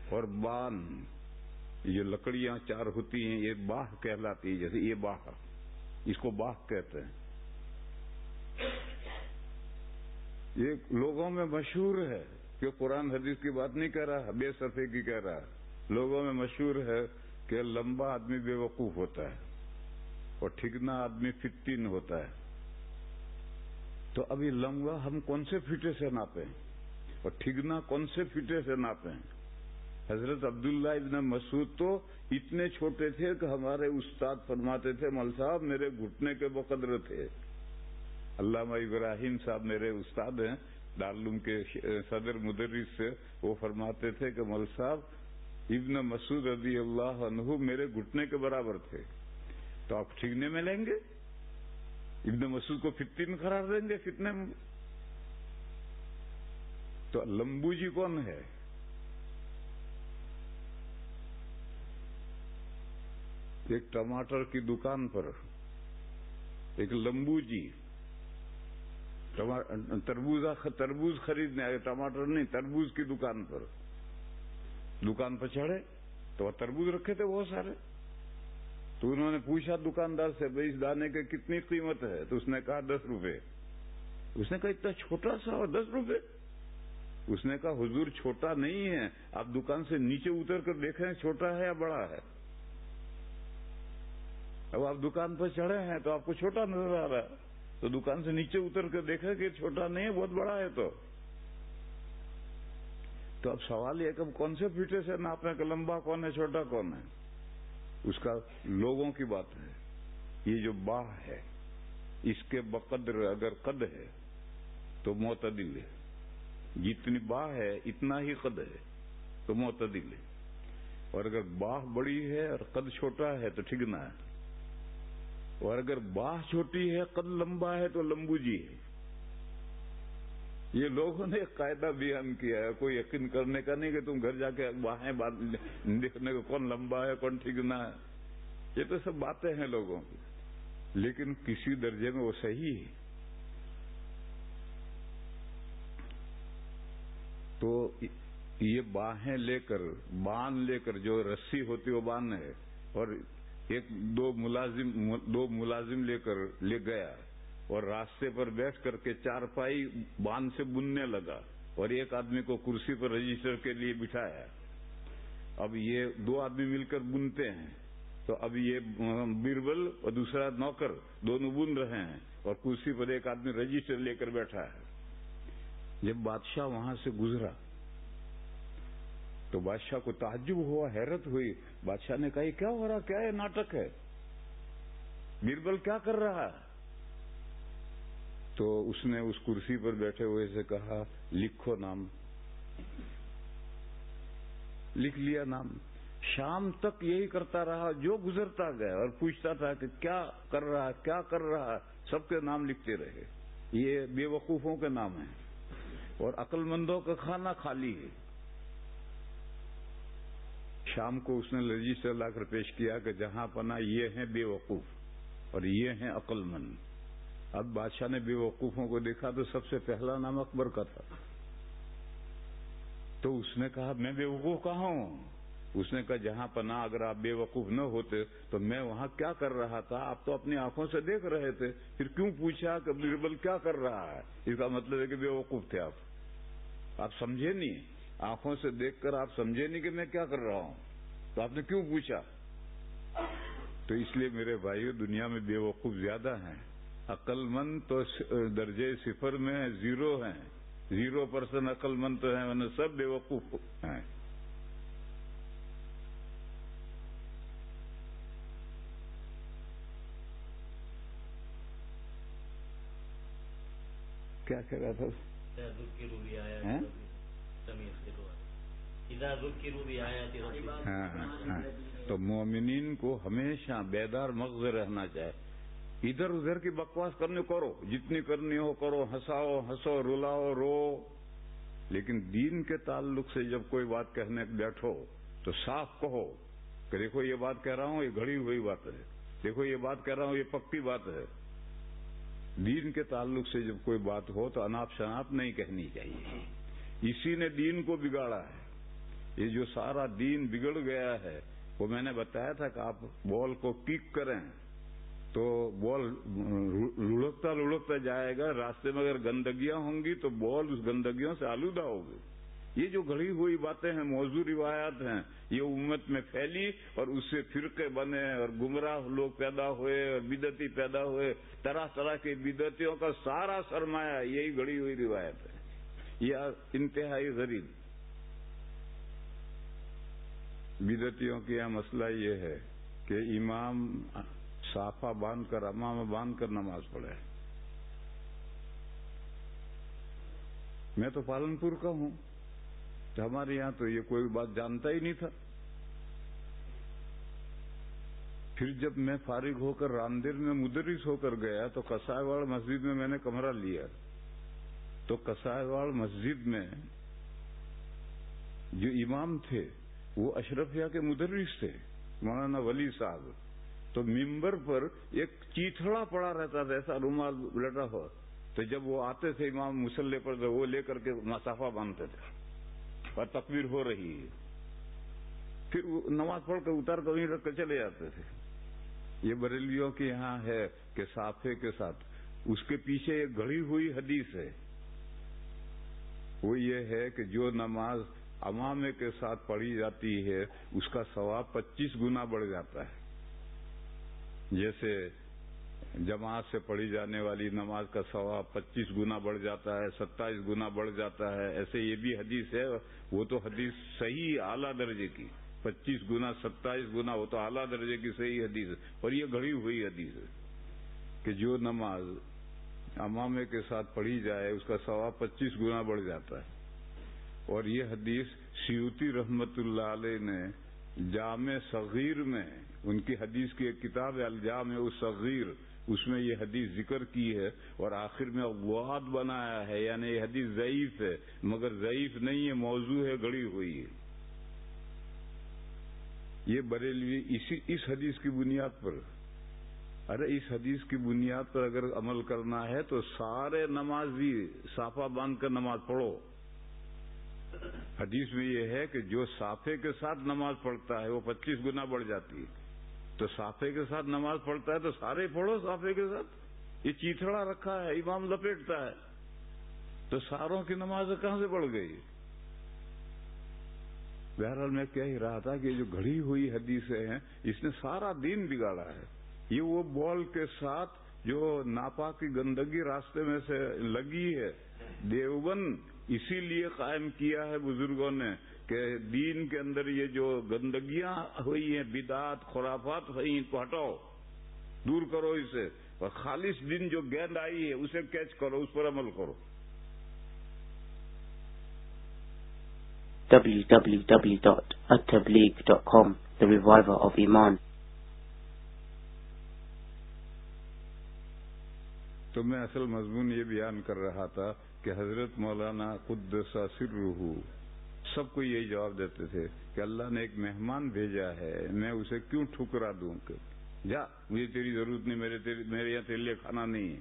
[SPEAKER 1] اور بان، یہ لکڑیاں 4 ہوتی ہیں، یہ باہ کہلاتی ہے. جیسے یہ باہ، اس کو باہ کہتے ہیں. یہ لوگوں میں مشہور ہے کہ قرآن حدیث کی بات نہیں کہہ رہا، بے صفحے کی کہہ رہا. لوگوں میں مشہور ہے کہ لمبا آدمی بے وقوف ہوتا ہے اور ٹھگنا آدمی فتین ہوتا ہے. تو ابھی لمبا ہم کون سے فیٹے سے ناپیں اور ٹھگنا کون سے فیٹے سے ناپیں؟ حضرت عبداللہ ابن مسعود تو اتنے چھوٹے تھے کہ ہمارے استاد فرماتے تھے مول صاحب میرے گھٹنے کے بقدر تھے. علامہ ابراہیم صاحب میرے استاد ہیں دارالعلوم کے صدر مدرس سے, وہ فرماتے تھے کہ مول صاحب ابن مسعود رضی اللہ عنہ میرے گھٹنے کے برابر تھے. تو آپ ٹھیکنے میں لیں گے؟ ابن مسعود کو فتن قرار دیں گے فتنے میں؟ تو لمبو جی کون ہے؟ ایک ٹماٹر کی دکان پر ایک لمبو جی تربوز خریدنے آئے, ٹماٹر نہیں تربوز کی دکان پر چڑھے تو وہ تربوز رکھے تھے بہت سارے. تو انہوں نے پوچھا دکاندار سے بھائی اس دانے کی کتنی قیمت ہے؟ تو اس نے کہا 10 روپے. اس نے کہا اتنا چھوٹا سا اور 10 روپے؟ اس نے کہا حضور چھوٹا نہیں ہے, آپ دکان سے نیچے اتر کر دیکھیں چھوٹا ہے یا بڑا ہے. اب آپ دکان پر چڑھے ہیں تو آپ کو چھوٹا نظر آ رہا ہے, تو دکان سے نیچے اتر کر دیکھیں کہ چھوٹا نہیں ہے بہت بڑا ہے. تو اب سوال یہ کہ کون سے پھیٹے سے ناپنے کا لمبا کون ہے چھوٹا کون ہے؟ اس کا لوگوں کی بات ہے. یہ جو باہ ہے اس کے بقدر اگر قد ہے تو معتدل ہے, جتنی باہ ہے اتنا ہی قد ہے تو معتدل ہے. اور اگر باہ بڑی ہے اور قد چھوٹا ہے تو ٹھیکنا ہے. اور اگر باہ چھوٹی ہے قد لمبا ہے تو لمبو جی ہے. یہ لوگوں نے ایک قاعدہ بیان کیا ہے, کوئی یقین کرنے کا نہیں کہ تم گھر جا کے باہیں دیکھنے کو کون لمبا ہے کون ٹھیکنا ہے. یہ تو سب باتیں ہیں لوگوں کی, لیکن کسی درجے میں وہ صحیح ہے. تو یہ باہیں لے کر باندھ لے کر جو رسی ہوتی وہ باندھ ہے, اور ایک دو ملازم لے کر لے گیا اور راستے پر بیٹھ کر کے چارپائی باندھ سے بننے لگا, اور ایک آدمی کو کرسی پر رجسٹر کے لیے بٹھایا. اب یہ 2 آدمی مل کر بنتے ہیں, تو اب یہ بیربل اور دوسرا نوکر دونوں بن رہے ہیں اور کرسی پر ایک آدمی رجسٹر لے کر بیٹھا ہے. جب بادشاہ وہاں سے گزرا تو بادشاہ کو تعجب ہوا, حیرت ہوئی. بادشاہ نے کہا یہ کیا ہو رہا, کیا یہ ناٹک ہے, بیربل کیا کر رہا ہے؟ تو اس نے اس کرسی پر بیٹھے ہوئے سے کہا لکھو نام. لکھ لیا نام. شام تک یہی کرتا رہا, جو گزرتا گیا اور پوچھتا تھا کہ کیا کر رہا کیا کر رہا, سب کے نام لکھتے رہے. یہ بے وقوفوں کے نام ہیں اور عقل مندوں کا کھانا خالی ہے. شام کو اس نے رجسٹر لا کر پیش کیا کہ جہاں پناہ یہ ہیں بے وقوف اور یہ ہیں عقل مند. اب بادشاہ نے بے وقوفوں کو دیکھا تو سب سے پہلا نام اکبر کا تھا. تو اس نے کہا میں بے وقوف کہاں ہوں؟ اس نے کہا جہاں پناہ اگر آپ بے وقوف نہ ہوتے تو میں وہاں کیا کر رہا تھا, آپ تو اپنی آنکھوں سے دیکھ رہے تھے, پھر کیوں پوچھا کہ بیربل کیا کر رہا ہے؟ اس کا مطلب ہے کہ بے وقوف تھے آپ سمجھے نہیں, آنکھوں سے دیکھ کر آپ سمجھے نہیں کہ میں کیا کر رہا ہوں, تو آپ نے کیوں پوچھا؟ تو اس لیے میرے بھائیو دنیا میں بے وقوف زیادہ ہیں, عقل مند تو درجے 0 میں 0 ہیں, 0% عقل مند تو ہیں, ورنہ سب بے وقوف ہیں. کیا کہہ رہا تھا؟ تو مومنین کو ہمیشہ بیدار مغز رہنا چاہیے. ادھر ادھر کی بکواس کرنے کرو, جتنی کرنی ہو کرو, ہنساؤ ہنسو, رلاؤ رو, لیکن دین کے تعلق سے جب کوئی بات کہنے بیٹھو تو صاف کہو کہ دیکھو یہ بات کہہ رہا ہوں یہ گھڑی ہوئی بات ہے, دیکھو یہ بات کہہ رہا ہوں یہ پکی بات ہے. دین کے تعلق سے جب کوئی بات ہو تو اناپ شناپ نہیں کہنی چاہیے. اسی نے دین کو بگاڑا ہے. یہ جو سارا دین بگڑ گیا ہے وہ میں نے بتایا تھا کہ آپ بال کو کک کریں تو بال لڑکتا جائے گا, راستے میں اگر گندگیاں ہوں گی تو بال اس گندگیوں سے آلودہ ہوگی. یہ جو گھڑی ہوئی باتیں ہیں, موضوع روایات ہیں, یہ امت میں پھیلی اور اس سے فرقے بنے اور گمراہ لوگ پیدا ہوئے اور بدعتی پیدا ہوئے. طرح طرح کی بدعتیوں کا سارا سرمایہ یہی گھڑی ہوئی روایت ہے. یہ انتہائی غریب. بدعتیوں کا یہ مسئلہ یہ ہے کہ امام صافہ باندھ کر امامہ باندھ کر نماز پڑھے. میں تو پالنپور کا ہوں، تو ہمارے یہاں تو یہ کوئی بات جانتا ہی نہیں تھا. پھر جب میں فارغ ہو کر راندیر میں مدرس ہو کر گیا تو کسائے واڑ مسجد میں نے کمرہ لیا. تو کسائے واڑ مسجد میں جو امام تھے وہ اشرفیہ کے مدرس تھے، مولانا ولی صاحب. تو ممبر پر ایک چیتھڑا پڑا رہتا تھا، ایسا رومال لٹا ہوا. تو جب وہ آتے تھے امام مصلی پر تو وہ لے کر کے مسافہ باندھتے تھے اور تکبیر ہو رہی ہے، پھر وہ نماز پڑھ کر اتار کر وہیں رکھ کر چلے جاتے تھے. یہ بریلویوں کے یہاں ہے کہ صافے کے ساتھ. اس کے پیچھے ایک گھڑی ہوئی حدیث ہے، وہ یہ ہے کہ جو نماز امامے کے ساتھ پڑھی جاتی ہے اس کا ثواب 25 گنا بڑھ جاتا ہے. جیسے جماعت سے پڑھی جانے والی نماز کا ثواب 25 گنا بڑھ جاتا ہے، 27 گنا بڑھ جاتا ہے. ایسے یہ بھی حدیث ہے، وہ تو حدیث صحیح اعلیٰ درجے کی. 25 گنا 27 گنا وہ تو اعلیٰ درجے کی صحیح حدیث ہے. اور یہ گھڑی ہوئی حدیث ہے کہ جو نماز امامے کے ساتھ پڑھی جائے اس کا ثواب 25 گنا بڑھ جاتا ہے. اور یہ حدیث سیوطی رحمت اللہ علیہ نے جامع صغیر میں، ان کی حدیث کی ایک کتاب ہے الجامع الصغیر، اس میں یہ حدیث ذکر کی ہے اور آخر میں ابواب بنایا ہے. یعنی یہ حدیث ضعیف ہے، مگر ضعیف نہیں ہے، موضوع ہے، گڑی ہوئی ہے. یہ بریلوی اس حدیث کی بنیاد پر، ارے اس حدیث کی بنیاد پر اگر عمل کرنا ہے تو سارے نمازی صافہ باندھ کر نماز پڑھو. حدیث میں یہ ہے کہ جو صافے کے ساتھ نماز پڑھتا ہے وہ 25 گنا بڑھ جاتی ہے. تو صافے کے ساتھ نماز پڑھتا ہے تو سارے پڑھو صافے کے ساتھ. یہ چیتھڑا رکھا ہے، امام لپیٹتا ہے، تو ساروں کی نماز کہاں سے بڑھ گئی؟ بہرحال میں کہہ ہی رہا تھا کہ جو گھڑی ہوئی حدیثیں ہیں اس نے سارا دین بگاڑا ہے. یہ وہ بال کے ساتھ جو ناپاکی گندگی راستے میں سے لگی ہے. دیوبند اسی لیے قائم کیا ہے بزرگوں نے کہ دین کے اندر یہ جو گندگیاں ہوئی ہیں، بدعات خرافات ہوئی، ان کو ہٹاؤ، دور کرو اسے، اور خالص دین جو گیند آئی ہے اسے کیچ کرو، اس پر عمل کرو.
[SPEAKER 2] www.attableek.com The Reviver of Iman.
[SPEAKER 1] تو میں اصل مضمون یہ بیان کر رہا تھا کہ حضرت مولانا قدس سرہ سب کو یہی جواب دیتے تھے کہ اللہ نے ایک مہمان بھیجا ہے، میں اسے کیوں ٹھکرا دوں کہ جا، مجھے تیری ضرورت نہیں، میرے یہاں تیرے لیے کھانا نہیں ہے.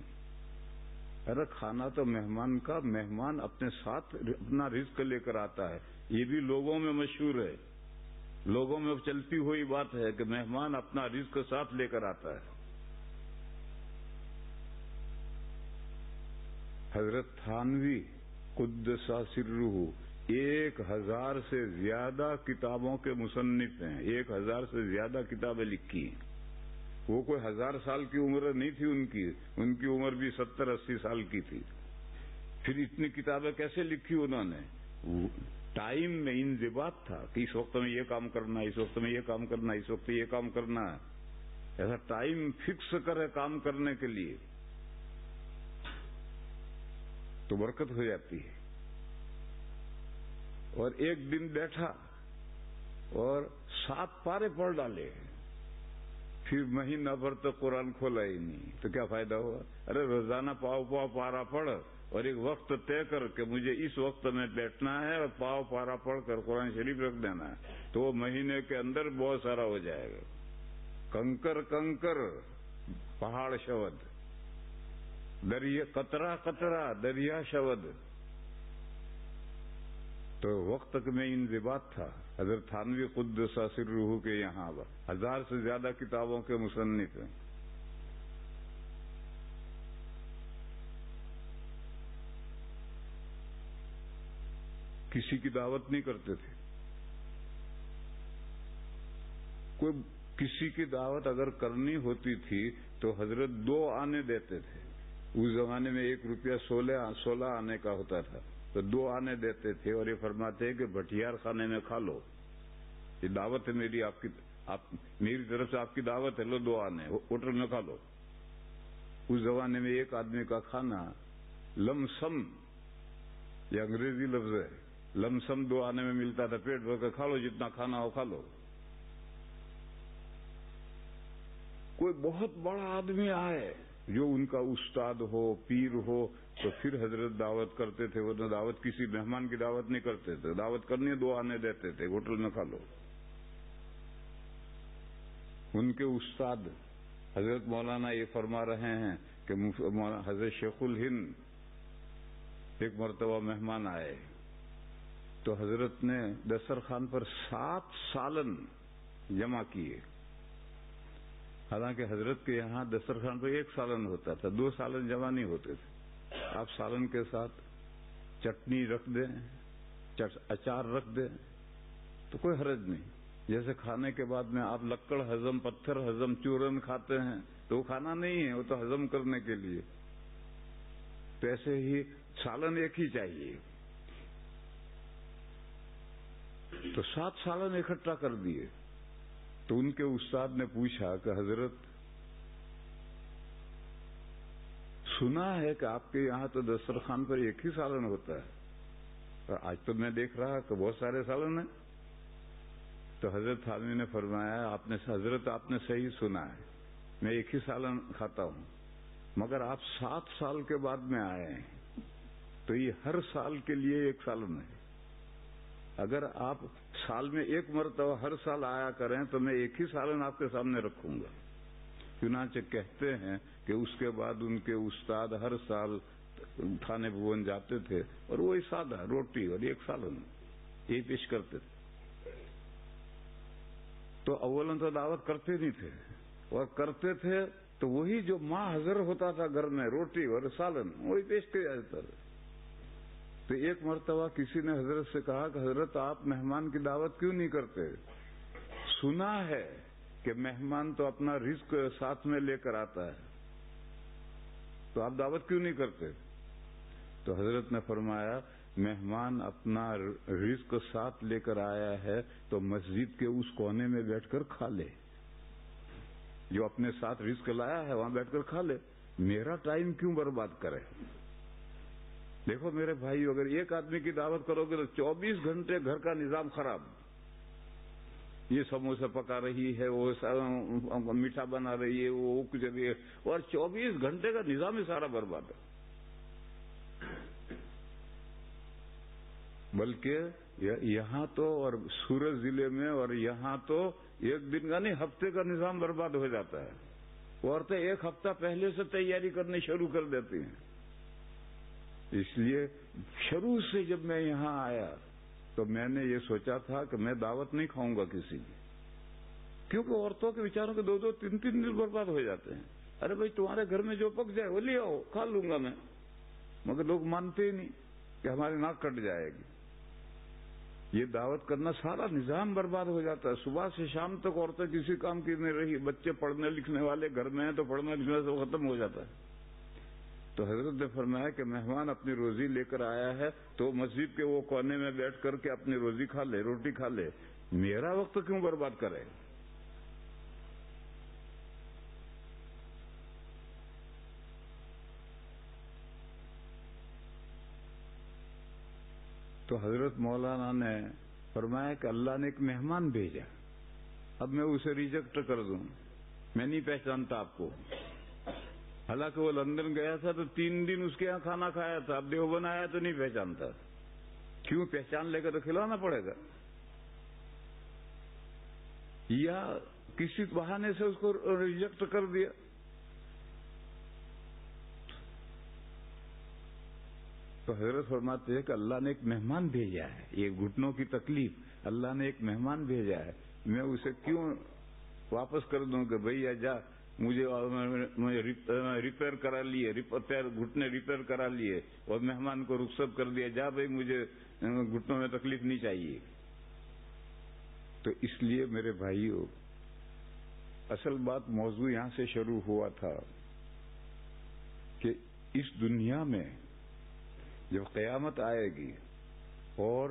[SPEAKER 1] ارے کھانا تو مہمان کا، مہمان اپنے ساتھ اپنا رزق لے کر آتا ہے. یہ بھی لوگوں میں مشہور ہے، لوگوں میں چلتی ہوئی بات ہے کہ مہمان اپنا رزق ساتھ لے کر آتا ہے. حضرت تھانوی قدس سرہ 1000 سے زیادہ کتابوں کے مصنف ہیں، 1000 سے زیادہ کتابیں لکھی ہیں. وہ کوئی 1000 سال کی عمر نہیں تھی ان کی عمر بھی 70-80 سال کی تھی. پھر اتنی کتابیں کیسے لکھی انہوں نے؟ ٹائم میں انضباط تھا کہ اس وقت میں یہ کام کرنا، اس وقت میں یہ کام کرنا، اس وقت یہ کام کرنا ہے. ایسا ٹائم فکس کرے کام کرنے کے لیے تو برکت ہو جاتی ہے. اور ایک دن بیٹھا اور 7 پارے پڑھ ڈالے، پھر مہینہ بھر تو قرآن کھولا ہی نہیں، تو کیا فائدہ ہوا؟ ارے روزانہ پاؤ پارا پڑھ اور ایک وقت طے کر کے مجھے اس وقت میں بیٹھنا ہے اور پاؤ پارا پڑھ کر قرآن شریف رکھ دینا ہے، تو وہ مہینے کے اندر بہت سارا ہو جائے گا. کنکر پہاڑ شود، دریا قطرہ قطرہ دریا شود. تو وقت میں انضباط تھا. حضرت تھانوی قدس سرہ کے یہاں 1000 سے زیادہ کتابوں کے مصنف ہیں. کسی کی دعوت نہیں کرتے تھے. کوئی کسی کی دعوت اگر کرنی ہوتی تھی تو حضرت 2 آنے دیتے تھے. اس زمانے میں 1 روپیہ 16 آنے کا ہوتا تھا، تو 2 آنے دیتے تھے اور یہ فرماتے کہ بھٹیار خانے میں کھا لو. یہ دعوت ہے میری، میری طرف سے آپ کی دعوت ہے، لو دو آنے ہوٹل میں کھا لو. اس زمانے میں ایک آدمی کا کھانا لم سم، یہ انگریزی لفظ ہے، لم سم 2 آنے میں ملتا تھا. پیٹ بھر کر کھا لو، جتنا کھانا ہو کھا لو. کوئی بہت بڑا آدمی آئے جو ان کا استاد ہو، پیر ہو، تو پھر حضرت دعوت کرتے تھے. وہ دعوت کسی مہمان کی دعوت نہیں کرتے تھے، دعوت کرنی 2 آنے دیتے تھے، ہوٹل میں کھا لو. ان کے استاد حضرت مولانا یہ فرما رہے ہیں کہ حضرت شیخ الہند ایک مرتبہ مہمان آئے تو حضرت نے دسترخوان پر 7 سالن جمع کیے. حالانکہ حضرت کے یہاں دسترخوان پر 1 سالن ہوتا تھا، 2 سالن جمع نہیں ہوتے تھے. آپ سالن کے ساتھ چٹنی رکھ دیں، اچار رکھ دیں تو کوئی حرج نہیں. جیسے کھانے کے بعد میں آپ لکڑ ہضم، پتھر ہضم، چورن کھاتے ہیں تو وہ کھانا نہیں ہے، وہ تو ہضم کرنے کے لیے. تو ایسے ہی سالن ایک ہی چاہیے. تو 7 سالن اکٹھا کر دیے. تو ان کے استاد نے پوچھا کہ حضرت سنا ہے کہ آپ کے یہاں تو دسترخوان پر 1 ہی سالن ہوتا ہے، اور آج تو میں دیکھ رہا کہ بہت سارے سالن ہیں. تو حضرت تھانوی نے فرمایا حضرت آپ نے صحیح سنا ہے، میں 1 ہی سالن کھاتا ہوں، مگر آپ 7 سال کے بعد میں آئے ہیں تو یہ ہر سال کے لیے 1 سالن ہے. اگر آپ سال میں 1 مرتبہ ہر سال آیا کریں تو میں 1 ہی سالن آپ کے سامنے رکھوں گا. چنانچہ کہتے ہیں کہ اس کے بعد ان کے استاد ہر سال کھانے بھون جاتے تھے اور وہی سادہ روٹی اور 1 سالن یہی پیش کرتے تھے. تو اولاً تو دعوت کرتے نہیں تھے، اور کرتے تھے تو وہی جو ماں حضر ہوتا تھا گھر میں، روٹی اور سالن وہی پیش کیا جاتا تھا. تو ایک مرتبہ کسی نے حضرت سے کہا کہ حضرت آپ مہمان کی دعوت کیوں نہیں کرتے؟ سنا ہے کہ مہمان تو اپنا رزق ساتھ میں لے کر آتا ہے، تو آپ دعوت کیوں نہیں کرتے؟ تو حضرت نے فرمایا مہمان اپنا رزق ساتھ لے کر آیا ہے تو مسجد کے اس کونے میں بیٹھ کر کھا لے، جو اپنے ساتھ رزق لایا ہے وہاں بیٹھ کر کھا لے، میرا ٹائم کیوں برباد کرے؟ دیکھو میرے بھائی، اگر ایک آدمی کی دعوت کرو گے تو 24 گھنٹے گھر کا نظام خراب. یہ سموسے پکا رہی ہے، وہ میٹھا بنا رہی ہے، وہ کچھ بھی ہے، اور 24 گھنٹے کا نظام ہی سارا برباد ہے. بلکہ یہاں تو اور سورت ضلع میں اور یہاں تو 1 دن کا نہیں، ہفتے کا نظام برباد ہو جاتا ہے. عورتیں 1 ہفتہ پہلے سے تیاری کرنی شروع کر دیتی ہیں. اس لیے شروع سے جب میں یہاں آیا تو میں نے یہ سوچا تھا کہ میں دعوت نہیں کھاؤں گا کسی کی، کیونکہ عورتوں کے بیچاروں کے 2-2 3-3 دن برباد ہو جاتے ہیں. ارے بھائی تمہارے گھر میں جو پک جائے وہ لے آؤ، کھا لوں گا میں. مگر لوگ مانتے ہی نہیں کہ ہماری ناک کٹ جائے گی. یہ دعوت کرنا سارا نظام برباد ہو جاتا ہے. صبح سے شام تک عورتیں کسی کام کی نہیں رہی، بچے پڑھنے لکھنے والے گھر میں ہیں تو پڑھنا لکھنا سب ختم ہو جاتا ہے. تو حضرت نے فرمایا کہ مہمان اپنی روزی لے کر آیا ہے تو مسجد کے وہ کونے میں بیٹھ کر کے اپنی روزی کھا لے، روٹی کھا لے، میرا وقت کیوں برباد کرے؟ تو حضرت مولانا نے فرمایا کہ اللہ نے ایک مہمان بھیجا، اب میں اسے ریجیکٹ کر دوں؟ میں نہیں پہچانتا آپ کو. حالانکہ وہ لندن گیا تھا تو 3 دن اس کے یہاں کھانا کھایا تھا، اب دیوبند آیا تو نہیں پہچانتا. کیوں؟ پہچان لے کر تو کھلانا پڑے گا، یا کسی بہانے سے اس کو ریجیکٹ کر دیا. تو حضرت فرماتے ہیں کہ اللہ نے ایک مہمان بھیجا ہے، یہ گھٹنوں کی تکلیف، اللہ نے ایک مہمان بھیجا ہے، میں اسے کیوں واپس کر دوں کہ بھئی جا مجھے ریپیئر کرا لیے، گھٹنے ریپیئر کرا لیے اور مہمان کو رخصت کر دیا، جا بھئی مجھے گھٹنوں میں تکلیف نہیں چاہیے. تو اس لیے میرے بھائیوں، اصل بات موضوع یہاں سے شروع ہوا تھا کہ اس دنیا میں جب قیامت آئے گی اور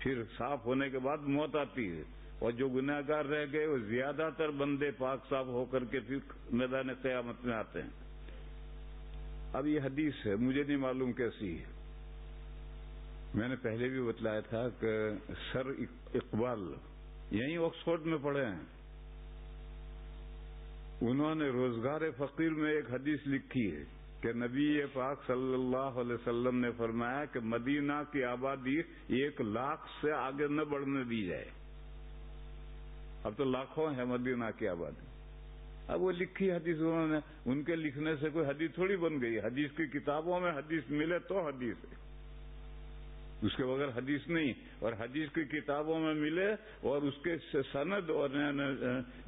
[SPEAKER 1] پھر صاف ہونے کے بعد موت آتی ہے، اور جو گناہگار رہ گئے وہ زیادہ تر بندے پاک صاف ہو کر کے پھر میدان قیامت میں آتے ہیں۔ اب یہ حدیث ہے، مجھے نہیں معلوم کیسی ہے۔ میں نے پہلے بھی بتلایا تھا کہ سر اقبال یہیں آکسفورڈ میں پڑھے ہیں، انہوں نے روزگار فقیر میں ایک حدیث لکھی ہے کہ نبی پاک صلی اللہ علیہ وسلم نے فرمایا کہ مدینہ کی آبادی 1,00,000 سے آگے نہ بڑھنے دی جائے۔ اب تو لاکھوں ہے مدینہ کی آبادی۔ اب وہ لکھی حدیث انہوں نے، ان کے لکھنے سے کوئی حدیث تھوڑی بن گئی۔ حدیث کی کتابوں میں حدیث ملے تو حدیث ہے، اس کے بغیر حدیث نہیں۔ اور حدیث کی کتابوں میں ملے اور اس کے سند اور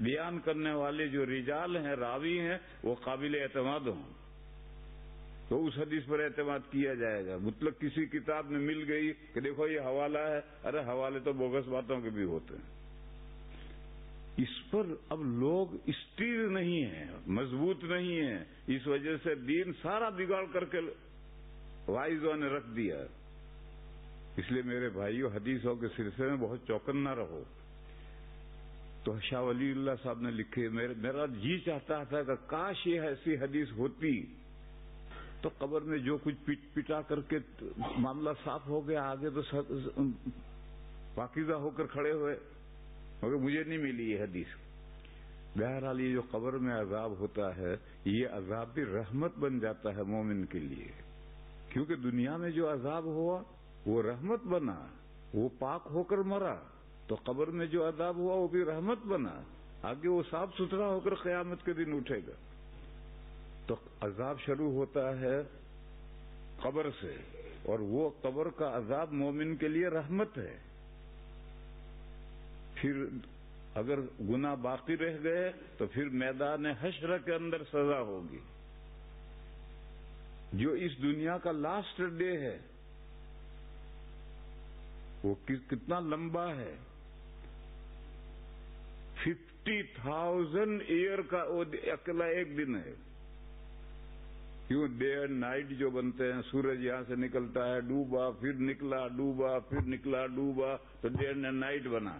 [SPEAKER 1] بیان کرنے والے جو رجال ہیں، راوی ہیں، وہ قابل اعتماد ہوں تو اس حدیث پر اعتماد کیا جائے گا۔ مطلب کسی کتاب میں مل گئی کہ دیکھو یہ حوالہ ہے، ارے حوالے تو بوگس باتوں کے بھی ہوتے ہیں۔ اس پر اب لوگ اسٹیر نہیں ہیں، مضبوط نہیں ہیں، اس وجہ سے دین سارا بگاڑ کر کے وائزوں نے رکھ دیا۔ اس لیے میرے بھائیو، حدیثوں کے سلسلے میں بہت چوکن نہ رہو۔ تو شاہ ولی اللہ صاحب نے لکھے، میرا جی چاہتا تھا کہ کاش یہ ایسی حدیث ہوتی تو قبر میں جو کچھ پٹا کر کے معاملہ صاف ہو گیا، آگے تو پاکیزہ ہو کر کھڑے ہوئے، مگر مجھے نہیں ملی یہ حدیث۔ بہرحال یہ جو قبر میں عذاب ہوتا ہے، یہ عذاب بھی رحمت بن جاتا ہے مومن کے لیے، کیونکہ دنیا میں جو عذاب ہوا وہ رحمت بنا، وہ پاک ہو کر مرا، تو قبر میں جو عذاب ہوا وہ بھی رحمت بنا، آگے وہ صاف ستھرا ہو کر قیامت کے دن اٹھے گا۔ تو عذاب شروع ہوتا ہے قبر سے، اور وہ قبر کا عذاب مومن کے لیے رحمت ہے۔ پھر اگر گناہ باقی رہ گئے تو پھر میدان حشر کے اندر سزا ہوگی، جو اس دنیا کا لاسٹ ڈے ہے وہ کتنا لمبا ہے، 50,000 ایئر کا وہ اکیلا ایک دن ہے۔ کیوں ڈے اینڈ نائٹ جو بنتے ہیں، سورج یہاں سے نکلتا ہے، ڈوبا پھر نکلا، ڈوبا پھر نکلا، ڈوبا، تو ڈے اینڈ نائٹ بنا۔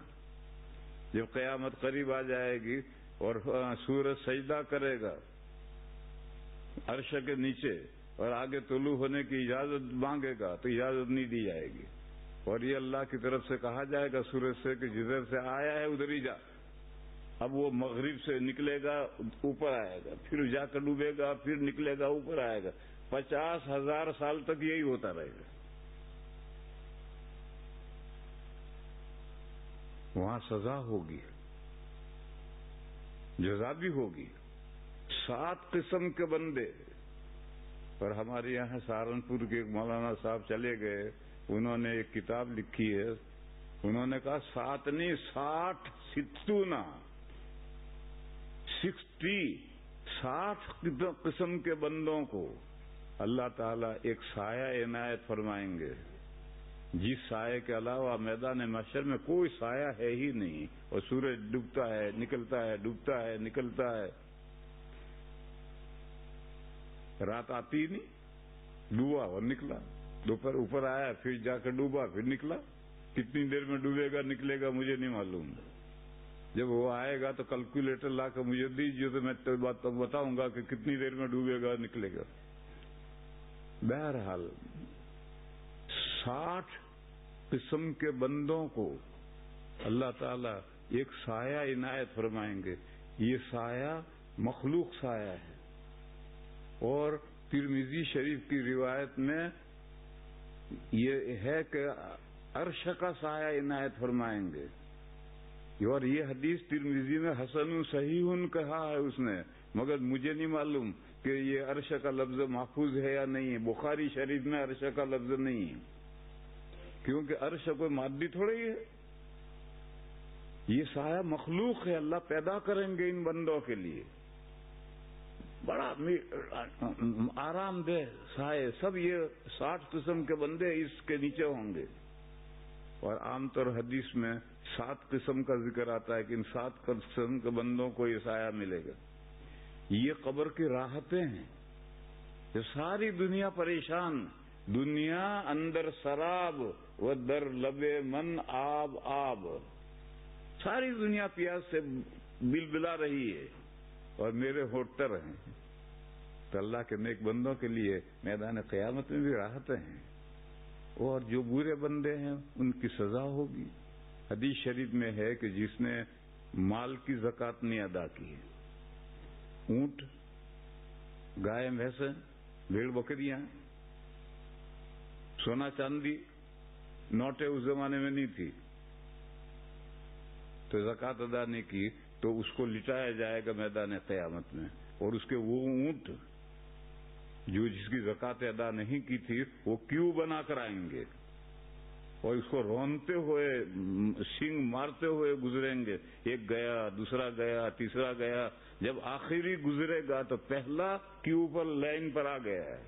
[SPEAKER 1] جب قیامت قریب آ جائے گی اور سورج سجدہ کرے گا عرش کے نیچے اور آگے طلوع ہونے کی اجازت مانگے گا تو اجازت نہیں دی جائے گی، اور یہ اللہ کی طرف سے کہا جائے گا سورج سے کہ جدھر سے آیا ہے ادھر ہی جا۔ اب وہ مغرب سے نکلے گا، اوپر آئے گا، پھر جا کر ڈوبے گا، پھر نکلے گا، اوپر آئے گا۔ 50,000 سال تک یہی ہوتا رہے گا۔ وہاں سزا ہوگی، جزا بھی ہوگی۔ 7 قسم کے بندے، اور ہمارے یہاں سہارنپور کے مولانا صاحب چلے گئے، انہوں نے ایک کتاب لکھی ہے، انہوں نے کہا 7 نہیں 60 قسم کے بندوں کو اللہ تعالیٰ ایک سایہ عنایت فرمائیں گے، جس سائے کے علاوہ میدان محشر میں کوئی سایہ ہے ہی نہیں، اور سورج ڈوبتا ہے نکلتا ہے، ڈوبتا ہے نکلتا ہے، رات آتی نہیں، ڈوبا اور نکلا، دوپہر اوپر آیا پھر جا کر ڈوبا پھر نکلا۔ کتنی دیر میں ڈوبے گا نکلے گا مجھے نہیں معلوم، جب وہ آئے گا تو کیلکولیٹر لا کر مجھے دیجیے تو میں بتاؤں گا کہ کتنی دیر میں ڈوبے گا نکلے گا۔ بہرحال 60 قسم کے بندوں کو اللہ تعالیٰ ایک سایہ عنایت فرمائیں گے۔ یہ سایہ مخلوق سایہ ہے، اور ترمذی شریف کی روایت میں یہ ہے کہ عرش کا سایہ عنایت فرمائیں گے، اور یہ حدیث ترمذی میں حسن صحیح کہا ہے اس نے، مگر مجھے نہیں معلوم کہ یہ عرش کا لفظ محفوظ ہے یا نہیں ہے۔ بخاری شریف میں عرش کا لفظ نہیں ہے، کیونکہ عرش کوئی مادی تھوڑی ہے، یہ سایہ مخلوق ہے، اللہ پیدا کریں گے ان بندوں کے لیے، بڑا آرام دہ سائے۔ سب یہ 60 قسم کے بندے اس کے نیچے ہوں گے، اور عام طور حدیث میں 7 قسم کا ذکر آتا ہے کہ ان 7 قسم کے بندوں کو یہ سایہ ملے گا۔ یہ قبر کی راحتیں ہیں، یہ ساری دنیا پریشان، دنیا اندر سراب و در لب من آب آب. ساری دنیا پیاس سے بلبلا رہی ہے اور میرے ہونٹ تر ہیں. تو اللہ کے نیک بندوں کے لیے میدان قیامت میں بھی راحتیں ہیں، اور جو برے بندے ہیں ان کی سزا ہوگی. حدیث شریف میں ہے کہ جس نے مال کی زکوٰۃ نہیں ادا کی، اونٹ، گائے، بھینسیں، بھیڑ بکریاں، سونا چاندی، نوٹیں اس زمانے میں نہیں تھی، تو زکوٰۃ ادا نہیں کی تو اس کو لٹایا جائے گا میدان قیامت میں. اور اس کے وہ اونٹ جو جس کی زکوٰۃ ادا نہیں کی تھی وہ کیوں بنا کر آئیں گے اور اس کو رونتے ہوئے سینگ مارتے ہوئے گزریں گے. ایک گیا، دوسرا گیا، تیسرا گیا، جب آخری گزرے گا تو پہلا کیوں پر لائن پر آ گیا ہے.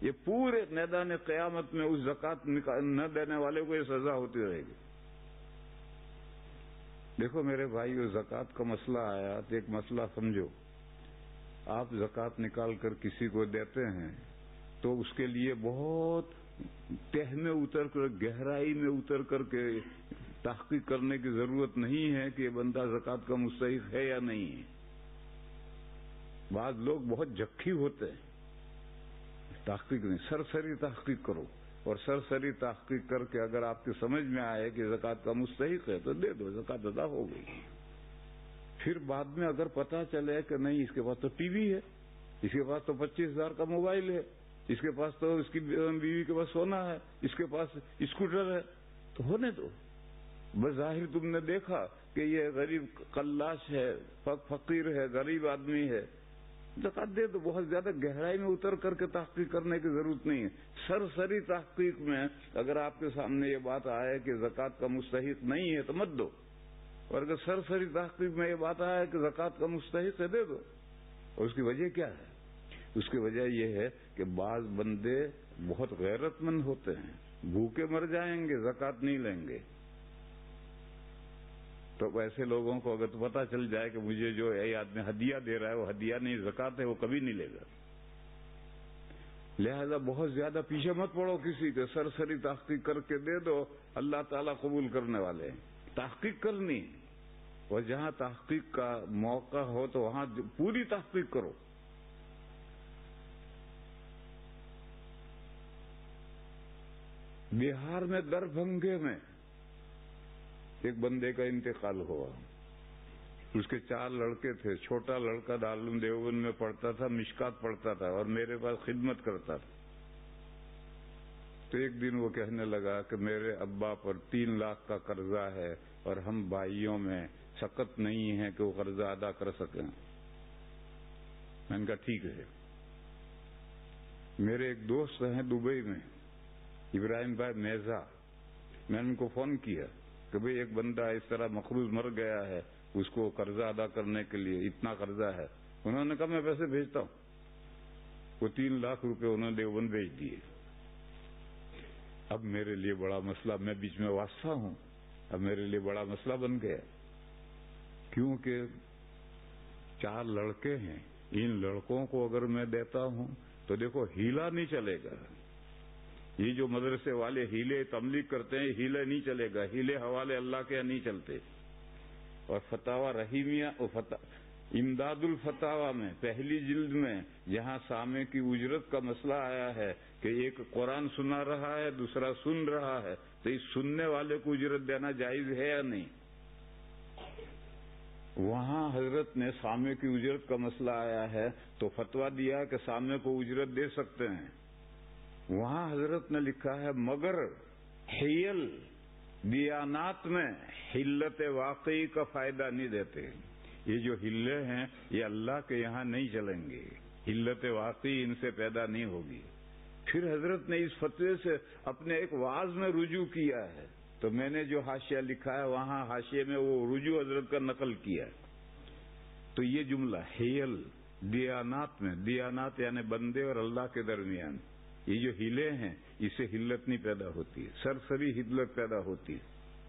[SPEAKER 1] یہ پورے میدان قیامت میں اس زکوٰۃ نہ دینے والے کو یہ سزا ہوتی رہے گی. دیکھو میرے بھائیو، زکوٰۃ کا مسئلہ آیا تو ایک مسئلہ سمجھو. آپ زکوٰۃ نکال کر کسی کو دیتے ہیں تو اس کے لیے بہت تہ میں اتر کر، گہرائی میں اتر کر کے تحقیق کرنے کی ضرورت نہیں ہے کہ یہ بندہ زکوٰۃ کا مستحق ہے یا نہیں ہے. بعض لوگ بہت جکھی ہوتے ہیں، تحقیق نہیں، سرسری تحقیق کرو، اور سرسری تحقیق کر کے اگر آپ کی سمجھ میں آئے کہ زکوٰۃ کا مستحق ہے تو دے دو، زکوٰۃ ادا ہو گئی. پھر بعد میں اگر پتا چلے کہ نہیں، اس کے پاس تو ٹی وی ہے، اس کے پاس تو 25,000 کا موبائل ہے، اس کے پاس تو اس کی بیوی کے پاس سونا ہے، اس کے پاس اسکوٹر ہے، تو ہونے دو. بظاہر تم نے دیکھا کہ یہ غریب قلاش ہے، فقیر ہے، غریب آدمی ہے، زکوٰۃ دے دو. بہت زیادہ گہرائی میں اتر کر کے تحقیق کرنے کی ضرورت نہیں ہے. سرسری تحقیق میں اگر آپ کے سامنے یہ بات آئے کہ زکوٰۃ کا مستحق نہیں ہے تو مت دو، اور اگر سرسری تحقیق میں یہ بات آئے کہ زکوٰۃ کا مستحق ہے دے دو. اور اس کی وجہ کیا ہے؟ اس کی وجہ یہ ہے کہ بعض بندے بہت غیرت مند ہوتے ہیں، بھوکے مر جائیں گے، زکوٰۃ نہیں لیں گے. تو ایسے لوگوں کو اگر پتا چل جائے کہ مجھے جو یہ آدمی ہدیہ دے رہا ہے وہ ہدیہ نہیں، زکوٰۃ ہے، وہ کبھی نہیں لے گا. لہذا بہت زیادہ پیچھے مت پڑو کسی کے، سرسری تحقیق کر کے دے دو. اللہ تعالیٰ قبول کرنے والے ہیں. تحقیق کرنی، اور جہاں تحقیق کا موقع ہو تو وہاں پوری تحقیق کرو. بہار میں دربھنگے میں ایک بندے کا انتقال ہوا. اس کے 4 لڑکے تھے. چھوٹا لڑکا دارالعلوم دیوبند میں پڑھتا تھا، مشکات پڑھتا تھا اور میرے پاس خدمت کرتا تھا. تو ایک دن وہ کہنے لگا کہ میرے ابا پر 3 لاکھ کا قرضہ ہے اور ہم بھائیوں میں سخت نہیں ہیں کہ وہ قرضہ ادا کر سکیں. میں نے کہا ٹھیک ہے. میرے ایک دوست ہیں دبئی میں، ابراہیم بھائی میزا. میں نے ان کو فون کیا کہ بھئی ایک بندہ اس طرح مقروض مر گیا ہے، اس کو قرضہ ادا کرنے کے لیے اتنا قرضہ ہے. انہوں نے کہا میں پیسے بھیجتا ہوں. وہ 3 لاکھ روپے انہوں نے دیوبند بھیج دیے. اب میرے لیے بڑا مسئلہ، میں بیچ میں واسطہ ہوں، اب میرے لیے بڑا مسئلہ بن گیا، کیونکہ 4 لڑکے ہیں. ان لڑکوں کو اگر میں دیتا ہوں تو دیکھو ہیلا نہیں چلے گا. یہ جو مدرسے والے ہیلے تبلیغ کرتے ہیں، ہیلے نہیں چلے گا. ہیلے حوالے اللہ کے نہیں چلتے. اور فتاوی رحیمیہ امداد الفتاوی میں پہلی جلد میں جہاں سامع کی اجرت کا مسئلہ آیا ہے کہ ایک قرآن سنا رہا ہے، دوسرا سن رہا ہے، تو اس سننے والے کو اجرت دینا جائز ہے یا نہیں؟ وہاں حضرت نے سامع کی اجرت کا مسئلہ آیا ہے تو فتویٰ دیا کہ سامع کو اجرت دے سکتے ہیں. وہاں حضرت نے لکھا ہے مگر حیل دیانات میں حلت واقعی کا فائدہ نہیں دیتے. یہ جو ہلے ہیں یہ اللہ کے یہاں نہیں چلیں گے، حلت واقعی ان سے پیدا نہیں ہوگی. پھر حضرت نے اس فتوے سے اپنے ایک وعظ میں رجوع کیا ہے. تو میں نے جو حاشیہ لکھا ہے وہاں حاشیے میں وہ رجوع حضرت کا نقل کیا ہے. تو یہ جملہ حیل دیانات میں، دیانات یعنی بندے اور اللہ کے درمیان، یہ جو ہلے ہیں اس سے حلت نہیں پیدا ہوتی، سرسری حلت پیدا ہوتی،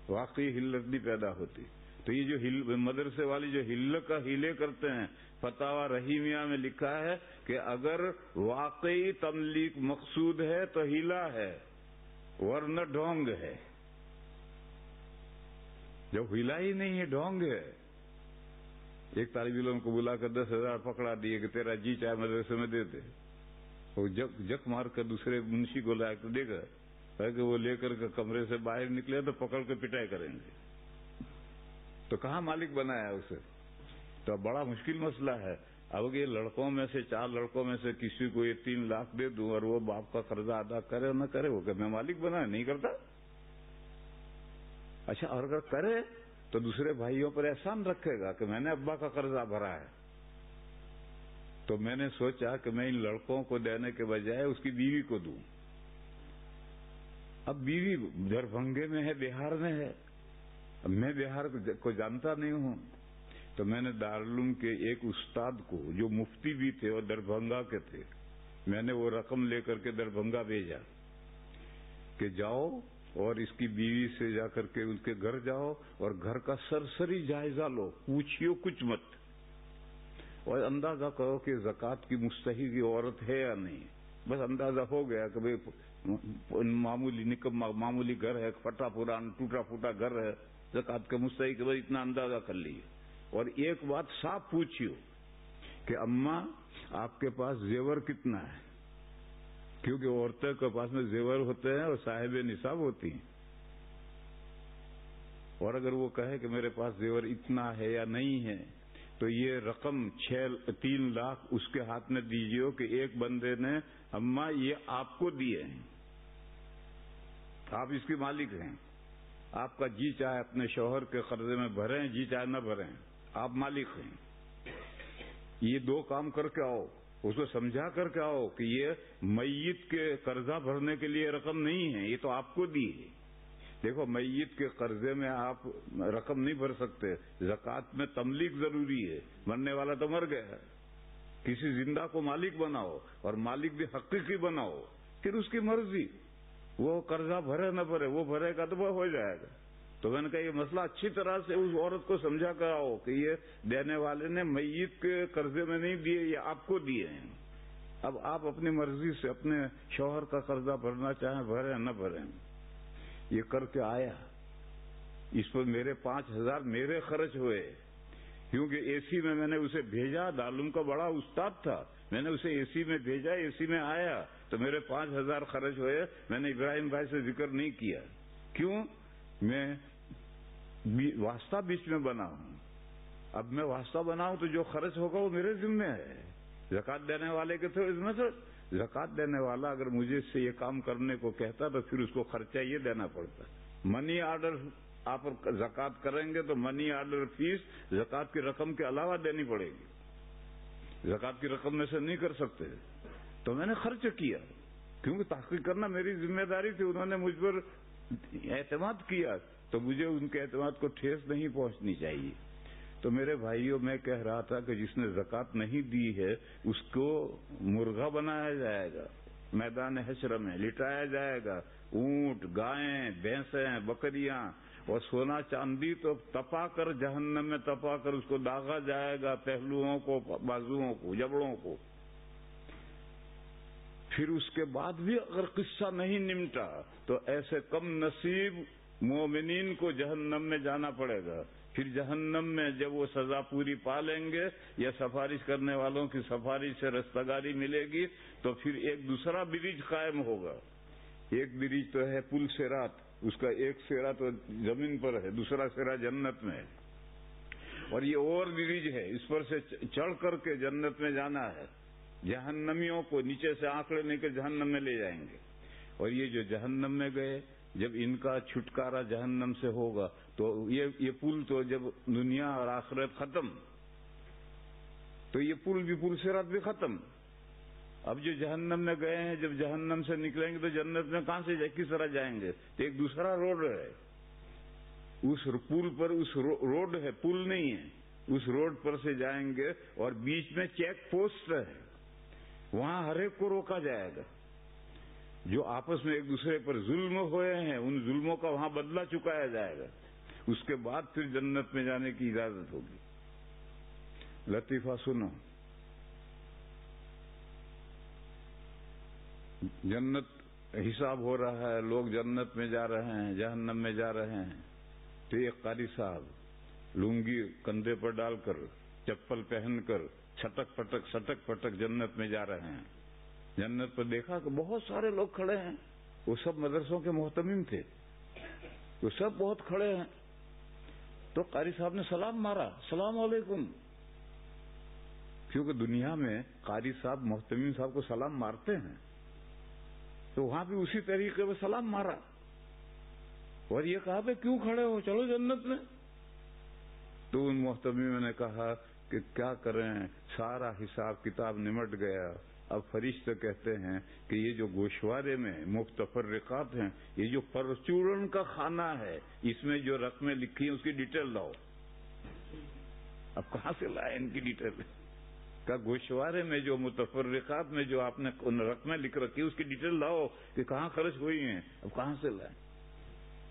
[SPEAKER 1] واقعی حلت نہیں پیدا ہوتی. تو یہ جو مدرسے والی جو ہیلے کرتے ہیں، فتاوی رحیمیہ میں لکھا ہے کہ اگر واقعی تملیک مقصود ہے تو ہیلا ہے، ورنہ ڈھونگ ہے. جب ہیلا ہی نہیں ہے، ڈھونگ ہے. ایک طالب علم کو بلا کر 10,000 پکڑا دیے کہ تیرا جی چاہے مدرسے میں دے دے. وہ جک مار کر دوسرے منشی کو لا کر دے گا کہ وہ لے کر کمرے سے باہر نکلے تو پکڑ کے پٹائی کریں گے. تو کہاں مالک بنایا اسے؟ تو بڑا مشکل مسئلہ ہے. اب یہ لڑکوں میں سے 4 لڑکوں میں سے کسی کو یہ 3 لاکھ دے دوں اور وہ باپ کا قرضہ ادا کرے اور نہ کرے، وہ کہ میں مالک بنا نہیں کرتا. اچھا، اور اگر کرے تو دوسرے بھائیوں پر احسان رکھے گا کہ میں نے ابا کا قرضہ بھرا ہے. تو میں نے سوچا کہ میں ان لڑکوں کو دینے کے بجائے اس کی بیوی کو دوں. اب بیوی دربھنگے میں ہے، بہار میں ہے. اب میں بہار کو جانتا نہیں ہوں. تو میں نے دارالعلوم کے ایک استاد کو جو مفتی بھی تھے اور دربھنگا کے تھے، میں نے وہ رقم لے کر کے دربھنگا بھیجا کہ جاؤ اور اس کی بیوی سے جا کر کے ان کے گھر جاؤ اور گھر کا سرسری جائزہ لو، پوچھیو کچھ مت، اور اندازہ کرو کہ زکوٰۃ کی مستحق عورت ہے یا نہیں. بس اندازہ ہو گیا کہ بھائی معمولی گھر ہے، پھٹا پرانا ٹوٹا پھوٹا گھر ہے، زکوٰۃ کا مستحق ہے، اتنا اندازہ کر لیے. اور ایک بات صاف پوچھیو کہ اماں آپ کے پاس زیور کتنا ہے، کیونکہ عورتوں کے پاس میں زیور ہوتے ہیں اور صاحب نصاب ہوتی ہیں. اور اگر وہ کہے کہ میرے پاس زیور اتنا ہے یا نہیں ہے تو یہ رقم 3 لاکھ اس کے ہاتھ میں دیجیے کہ ایک بندے نے اماں یہ آپ کو دیے ہیں، آپ اس کے مالک ہیں، آپ کا جی چاہے اپنے شوہر کے قرضے میں بھریں، جی چاہے نہ بھریں، آپ مالک ہیں. یہ 2 کام کر کے آؤ، اس کو سمجھا کر کے آؤ کہ یہ میت کے قرضہ بھرنے کے لیے رقم نہیں ہے، یہ تو آپ کو دی ہے. دیکھو، میت کے قرضے میں آپ رقم نہیں بھر سکتے، زکوٰۃ میں تملیک ضروری ہے. مرنے والا تو مر گیا ہے، کسی زندہ کو مالک بناؤ اور مالک بھی حقیقی بناؤ، پھر اس کی مرضی، وہ قرضہ بھرے نہ بھرے، وہ بھرے گا تو وہ ہو جائے گا. تو میں نے کہا یہ مسئلہ اچھی طرح سے اس عورت کو سمجھا کر آؤ کہ یہ دینے والے نے میت کے قرضے میں نہیں دیے، یہ آپ کو دیے ہیں. اب آپ اپنی مرضی سے اپنے شوہر کا قرضہ بھرنا چاہیں بھریں نہ بھریں. یہ کر کے آیا، اس پر میرے 5,000 میرے خرچ ہوئے، کیونکہ اے سی میں نے اسے بھیجا. دارالعلوم کا بڑا استاد تھا، میں نے اسے اے سی میں بھیجا، اے سی میں آیا تو میرے 5,000 خرچ ہوئے. میں نے ابراہیم بھائی سے ذکر نہیں کیا. کیوں؟ میں واسطہ بیچ میں بنا ہوں. اب میں واسطہ بناؤں تو جو خرچ ہوگا وہ میرے ذمہ ہے، زکوٰۃ دینے والے کے تو ذمہ سے. زکوٰۃ دینے والا اگر مجھے سے یہ کام کرنے کو کہتا تو پھر اس کو خرچہ یہ دینا پڑتا. منی آرڈر آپ زکوٰۃ کریں گے تو منی آرڈر فیس زکوٰۃ کی رقم کے علاوہ دینی پڑے گی، زکوٰۃ کی رقم میں سے نہیں کر سکتے. تو میں نے خرچ کیا کیونکہ تحقیق کرنا میری ذمہ داری تھی. انہوں نے مجھ پر اعتماد کیا تو مجھے ان کے اعتماد کو ٹھیس نہیں پہنچنی چاہیے. تو میرے بھائیوں، میں کہہ رہا تھا کہ جس نے زکوٰۃ نہیں دی ہے اس کو مرغا بنایا جائے گا، میدان حشر میں لٹایا جائے گا. اونٹ، گائیں، بھینسیں، بکریاں اور سونا چاندی تو تپا کر جہنم میں تپا کر اس کو داغا جائے گا، پہلوؤں کو، بازوؤں کو، جبڑوں کو. پھر اس کے بعد بھی اگر قصہ نہیں نمٹا تو ایسے کم نصیب مومنین کو جہنم میں جانا پڑے گا. پھر جہنم میں جب وہ سزا پوری پا لیں گے یا سفارش کرنے والوں کی سفارش سے رستگاری ملے گی تو پھر ایک دوسرا برج قائم ہوگا. ایک برج تو ہے پل صراط، اس کا ایک سرا تو زمین پر ہے، دوسرا سرا جنت میں ہے. اور یہ اور برج ہے، اس پر سے چڑھ کر کے جنت میں جانا ہے. جہنمیوں کو نیچے سے آنکڑے لے کے جہنم میں لے جائیں گے. اور یہ جو جہنم میں گئے، جب ان کا چھٹکارا جہنم سے ہوگا تو یہ پل تو جب دنیا اور آخرت ختم تو یہ پل بھی، پل صراط بھی ختم. اب جو جہنم میں گئے ہیں جب جہنم سے نکلیں گے تو جنت میں کہاں سے کس طرح جائیں گے؟ تو ایک دوسرا روڈ ہے، اس پل پر، اس روڈ ہے، پل نہیں ہے، اس روڈ پر سے جائیں گے اور بیچ میں چیک پوسٹ ہے، وہاں ہر ایک کو روکا جائے گا. جو آپس میں ایک دوسرے پر ظلم ہوئے ہیں ان ظلموں کا وہاں بدلہ چکایا جائے گا. اس کے بعد پھر جنت میں جانے کی اجازت ہوگی. لطیفہ سنو. جنت حساب ہو رہا ہے، لوگ جنت میں جا رہے ہیں، جہنم میں جا رہے ہیں، تو ایک قاری صاحب لنگی کندھے پر ڈال کر، چپل پہن کر چھٹک پٹک جنت میں جا رہے ہیں. جنت پر دیکھا کہ بہت سارے لوگ کھڑے ہیں، وہ سب مدرسوں کے محتمم تھے، وہ سب بہت کھڑے ہیں. تو قاری صاحب نے سلام مارا، السلام علیکم. کیونکہ دنیا میں قاری صاحب محتمم صاحب کو سلام مارتے ہیں، تو وہاں بھی اسی طریقے میں سلام مارا اور یہ کہا کہ کیوں کھڑے ہو، چلو جنت میں. تو ان محتمموں نے کہا کہ کیا کریں، سارا حساب کتاب نمٹ گیا. اب فرشتے کہتے ہیں کہ یہ جو گوشوارے میں متفرقات ہیں، یہ جو پرچورن کا خانہ ہے، اس میں جو رقمیں لکھی ہیں اس کی ڈیٹیل لاؤ. اب کہاں سے لائے ان کی ڈیٹیل؟ کا گوشوارے میں جو متفرقات میں جو آپ نے رقمیں لکھ رکھی اس کی ڈیٹیل لاؤ کہ کہاں خرچ ہوئی ہیں. اب کہاں سے لائیں؟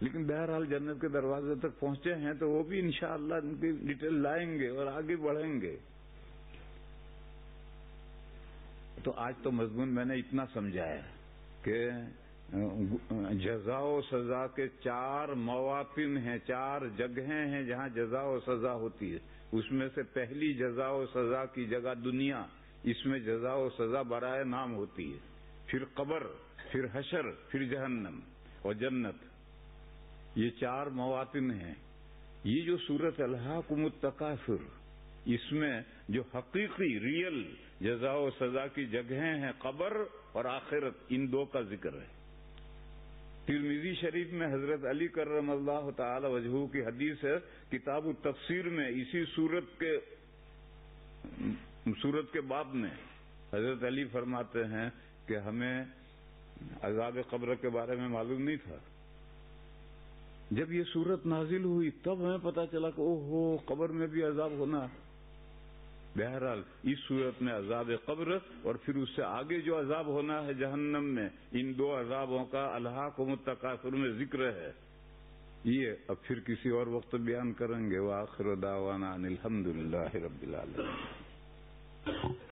[SPEAKER 1] لیکن بہرحال جنت کے دروازے تک پہنچے ہیں تو وہ بھی انشاءاللہ ان کی ڈیٹیل لائیں گے اور آگے بڑھیں گے. تو آج تو مضمون میں نے اتنا سمجھایا کہ جزا و سزا کے 4 مواطن ہیں، 4 جگہیں ہیں جہاں جزا و سزا ہوتی ہے. اس میں سے پہلی جزا و سزا کی جگہ دنیا، اس میں جزا و سزا برائے نام ہوتی ہے. پھر قبر، پھر حشر، پھر جہنم اور جنت. یہ 4 مواطن ہیں. یہ جو سورۃ الہاکم التکاثر، اس میں جو حقیقی ریئل جزا و سزا کی جگہیں ہیں قبر اور آخرت، ان 2 کا ذکر ہے. ترمذی شریف میں حضرت علی کرم اللہ تعالی وجہہ کی حدیث ہے، کتاب التفسیر میں اسی سورت کے باب میں حضرت علی فرماتے ہیں کہ ہمیں عذاب قبر کے بارے میں معلوم نہیں تھا. جب یہ سورت نازل ہوئی تب ہمیں پتا چلا کہ اوہو قبر میں بھی عذاب ہونا. بہرحال اس صورت میں عذاب قبر اور پھر اس سے آگے جو عذاب ہونا ہے جہنم میں، ان 2 عذابوں کا الہاکم التکاثر میں ذکر ہے. یہ اب پھر کسی اور وقت بیان کریں گے. وآخر دعوانا ان الحمدللہ رب العالمین.